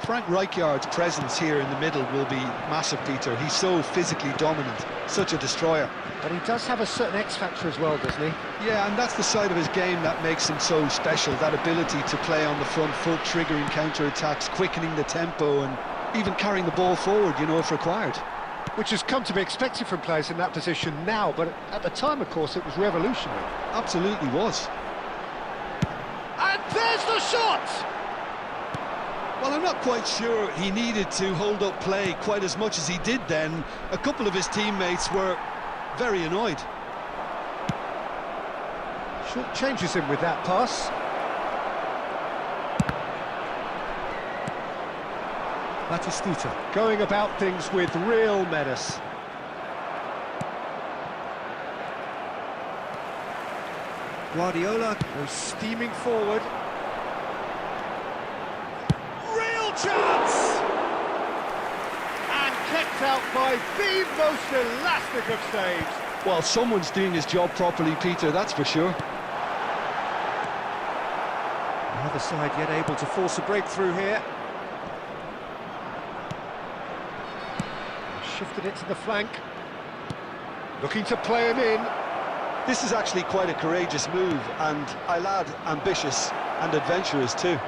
Frank Rijkaard's presence here in the middle will be massive, Peter. He's so physically dominant, such a destroyer. But he does have a certain X-factor as well, doesn't he? Yeah, and that's the side of his game that makes him so special, that ability to play on the front foot, triggering counter-attacks, quickening the tempo, and even carrying the ball forward, you know, if required. Which has come to be expected from players in that position now, but at the time, of course, it was revolutionary. Absolutely was. And there's the shot! Well, I'm not quite sure he needed to hold up play quite as much as he did then. A couple of his teammates were very annoyed. Short changes him with that pass. Batistuta going about things with real menace. Guardiola goes steaming forward. Real chance! And kept out by the most elastic of saves. Well, someone's doing his job properly, Peter, that's for sure. The other side yet able to force a breakthrough here. Shifted it to the flank. Looking to play him in. This is actually quite a courageous move, and I'll add ambitious and adventurous too.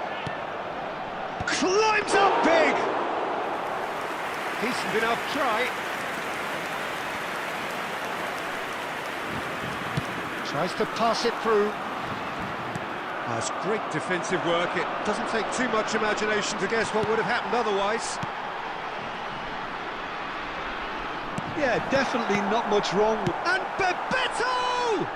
Climbs up big! Decent enough try. Tries to pass it through. That's great defensive work. It doesn't take too much imagination to guess what would have happened otherwise. Yeah, definitely not much wrong. And Bebeto!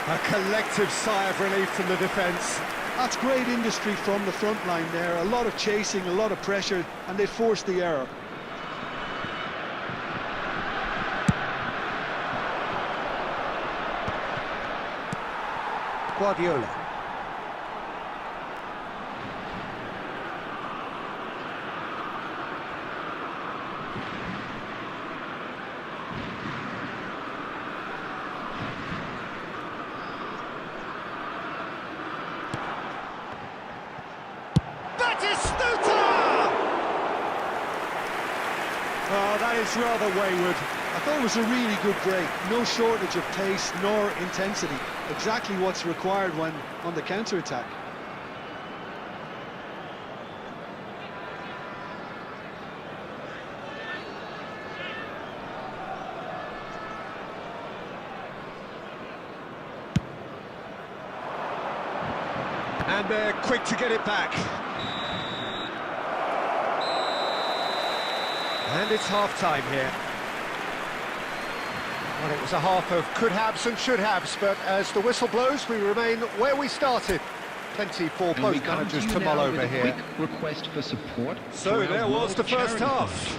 A collective sigh of relief from the defence. That's great industry from the front line there. A lot of chasing, a lot of pressure, and they forced the error. Guardiola. Oh, that is rather wayward. I thought it was a really good break. No shortage of pace nor intensity. Exactly what's required when on the counter-attack. And they're quick to get it back. And it's half-time here. Well, it was a half of could-haves and should-haves, but as the whistle blows, we remain where we started. Plenty for And both managers to mull over here. Quick request for support. So there was the first half.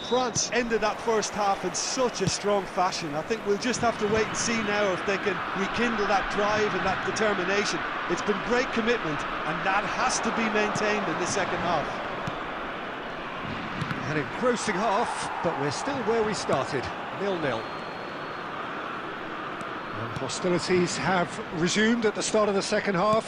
France ended that first half in such a strong fashion. I think we'll just have to wait and see now if they can rekindle that drive and that determination. It's been great commitment, and that has to be maintained in the second half. An engrossing half, but we're still where we started, 0-0. And hostilities have resumed at the start of the second half.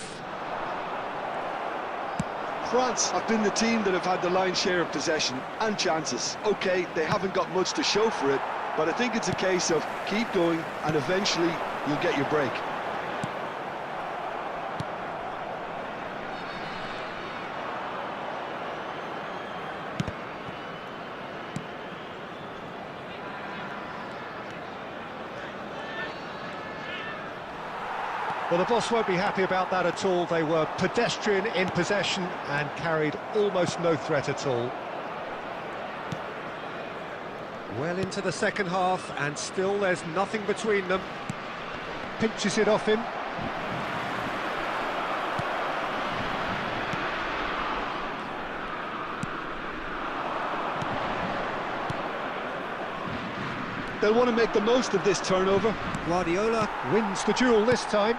France have been the team that have had the lion's share of possession and chances. OK, they haven't got much to show for it, but I think it's a case of keep going and eventually you'll get your break. Well, the boss won't be happy about that at all. They were pedestrian in possession and carried almost no threat at all. Well into the second half, and still there's nothing between them. Pinches it off him. They'll want to make the most of this turnover. Guardiola wins the duel this time.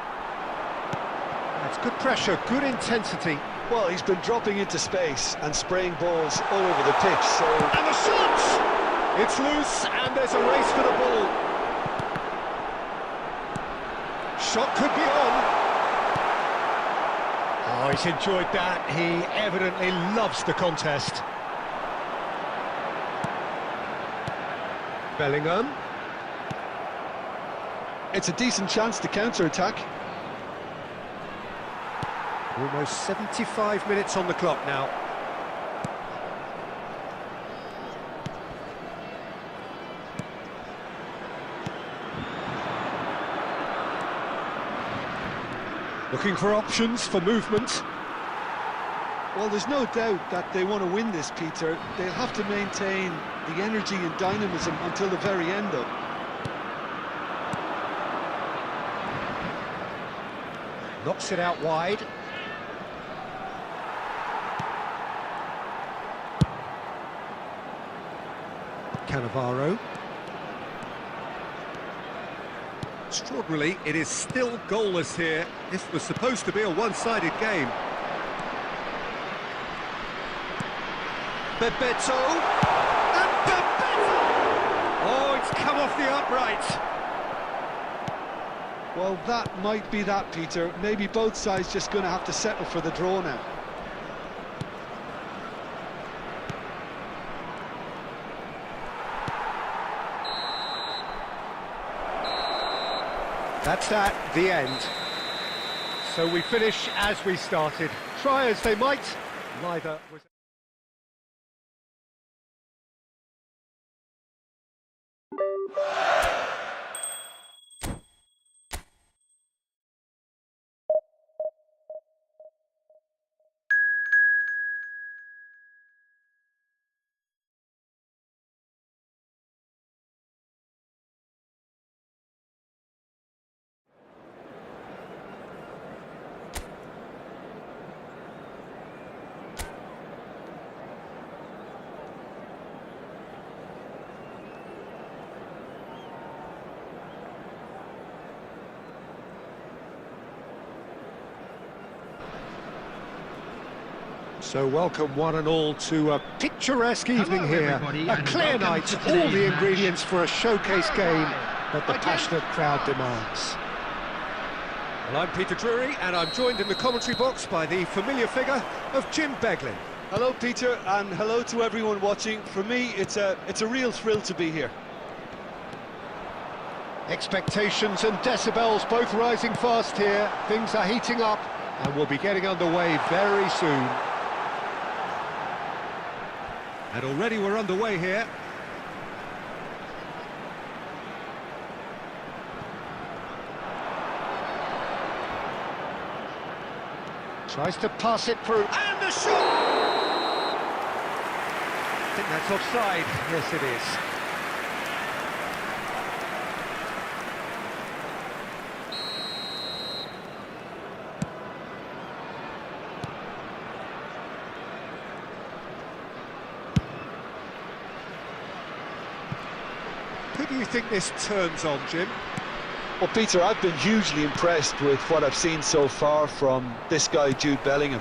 That's good pressure, good intensity. Well, he's been dropping into space and spraying balls all over the pitch, so... And the shot! It's loose, and there's a race for the ball. Shot could be on. Oh, he's enjoyed that. He evidently loves the contest. Bellingham. It's a decent chance to counter-attack. Almost 75 minutes on the clock now. Looking for options for movement. Well, there's no doubt that they want to win this, Peter. They'll have to maintain the energy and dynamism until the very end, though. Knocks it out wide. Cannavaro. Extraordinarily, it is still goalless here. This was supposed to be a one-sided game. Bebeto. And Bebeto! Oh, it's come off the upright. Well, that might be that, Peter. Maybe both sides just going to have to settle for the draw now. That's that, the end. So we finish as we started. Try as they might, neither was... So welcome one and all to a picturesque evening here, a clear night, all the ingredients for a showcase game that the passionate crowd demands. Well, I'm Peter Drury, and I'm joined in the commentary box by the familiar figure of Jim Beglin. Hello, Peter, and hello to everyone watching. For me, it's a real thrill to be here. Expectations and decibels both rising fast here. Things are heating up, and we'll be getting underway very soon. And already we're underway here. Tries to pass it through, and the shot! I think that's offside. Yes, it is. Who do you think this turns on, Jim? Well, Peter, I've been hugely impressed with what I've seen so far from this guy, Jude Bellingham.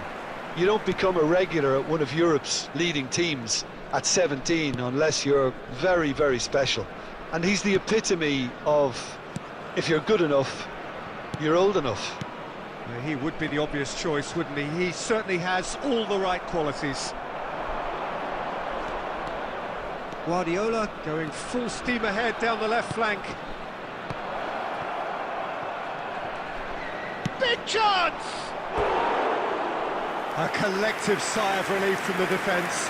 You don't become a regular at one of Europe's leading teams at 17 unless you're very, very special. And he's the epitome of, if you're good enough, you're old enough. Yeah, he would be the obvious choice, wouldn't he? He certainly has all the right qualities. Guardiola going full steam ahead down the left flank. Big chance! A collective sigh of relief from the defence.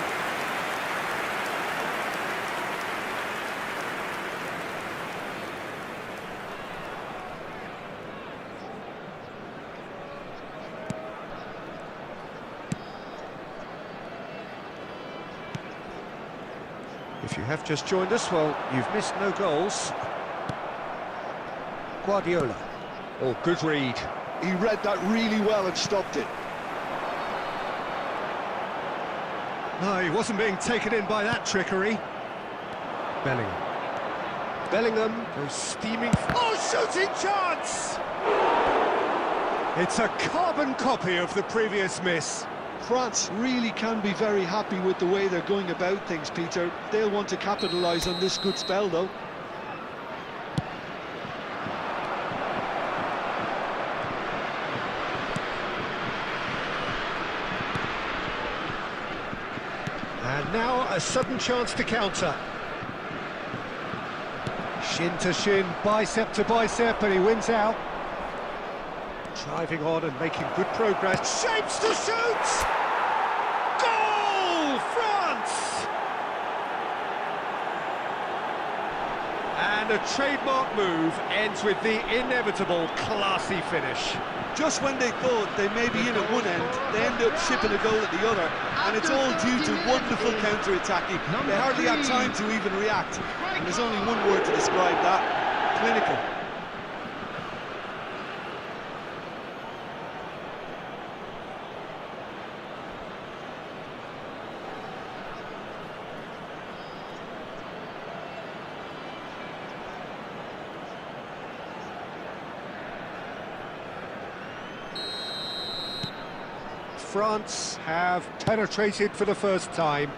If you have just joined us, well, you've missed no goals. Guardiola. Oh, good read. He read that really well and stopped it. No, he wasn't being taken in by that trickery. Bellingham. Bellingham goes steaming. Oh, shooting chance! It's a carbon copy of the previous miss. France really can be very happy with the way they're going about things, Peter. They'll want to capitalise on this good spell, though. And now a sudden chance to counter. Shin to shin, bicep to bicep, and he wins out. Driving on and making good progress. Shapes to shoot! Goal! France! And a trademark move ends with the inevitable classy finish. Just when they thought they may be in at one end, they end up shipping a goal at the other, and it's all due to wonderful counter-attacking. They hardly had time to even react, and there's only one word to describe that: clinical. France have penetrated for the first time.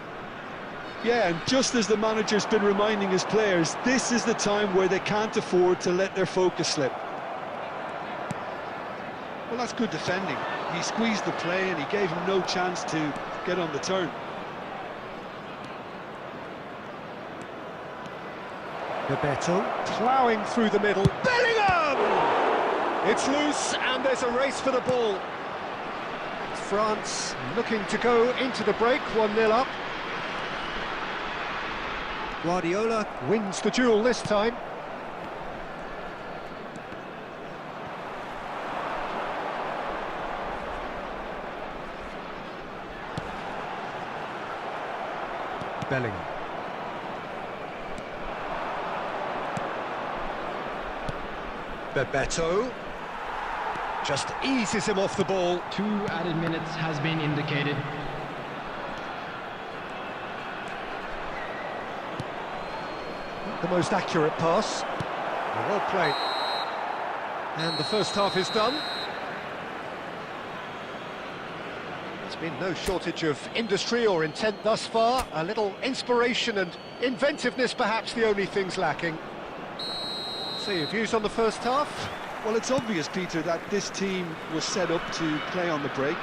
Yeah, and just as the manager's been reminding his players, this is the time where they can't afford to let their focus slip. Well, that's good defending. He squeezed the play and he gave him no chance to get on the turn. Bebeto ploughing through the middle. Bellingham! It's loose and there's a race for the ball. France looking to go into the break, 1-0 up. Guardiola wins the duel this time. Bellingham. Bebeto just eases him off the ball. 2 added minutes has been indicated. Not the most accurate pass. Well played. And the first half is done. There's been no shortage of industry or intent thus far. A little inspiration and inventiveness perhaps the only things lacking. So your views on the first half? Well, it's obvious, Peter, that this team was set up to play on the break,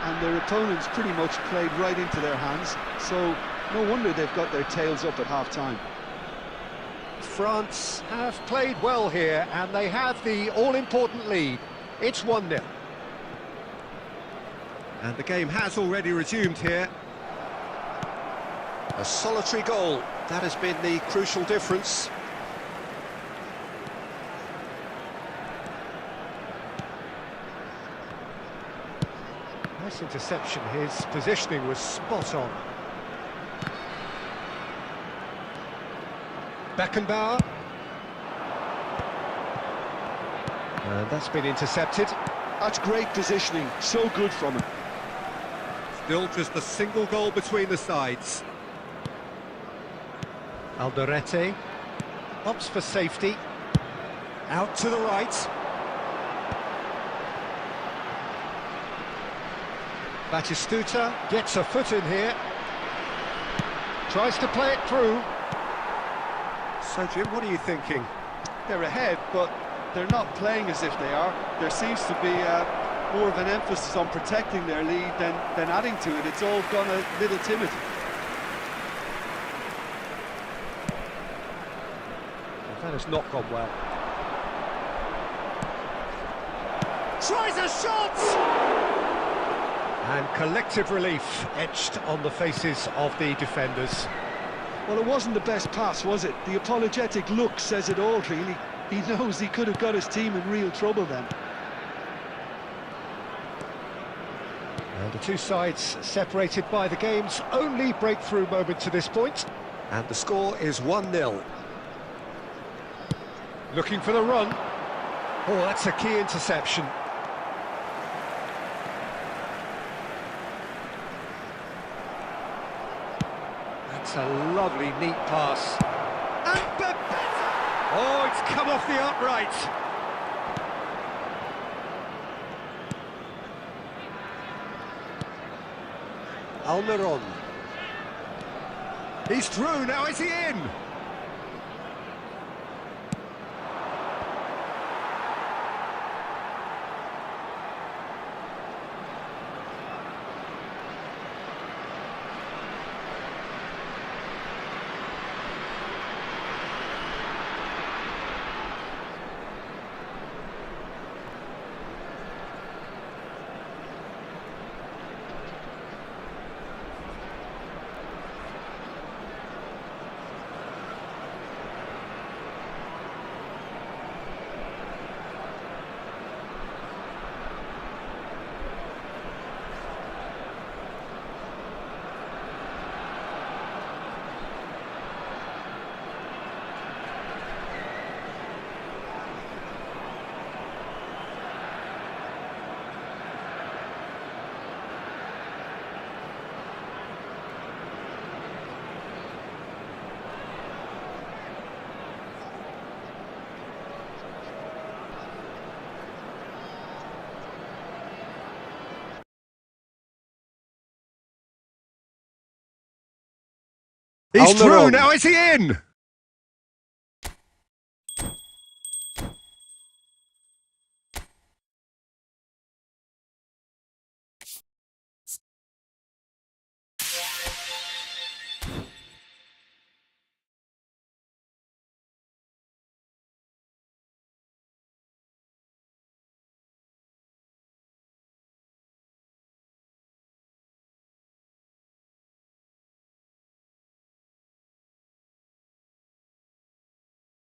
and their opponents pretty much played right into their hands, so no wonder they've got their tails up at half-time. France have played well here, and they have the all-important lead. It's 1-0. And the game has already resumed here. A solitary goal, that has been the crucial difference. Nice interception, his positioning was spot on. Beckenbauer. And that's been intercepted. That's great positioning, so good from him. Still just a single goal between the sides. Alderete opts for safety. Out to the right. Batistuta gets a foot in here. Tries to play it through. So, Jim, what are you thinking? They're ahead, but they're not playing as if they are. There seems to be more of an emphasis on protecting their lead than adding to it. It's all gone a little timid. Well, that has not gone well. Tries a shot! And collective relief etched on the faces of the defenders. Well, it wasn't the best pass, was it? The apologetic look says it all, really. He knows he could have got his team in real trouble then. And the two sides separated by the game's only breakthrough moment to this point. And the score is 1-0. Looking for the run. Oh, that's a key interception. That's a lovely, neat pass. And oh, it's come off the upright. Almiron. He's through, now is he in? He's through, now is he in?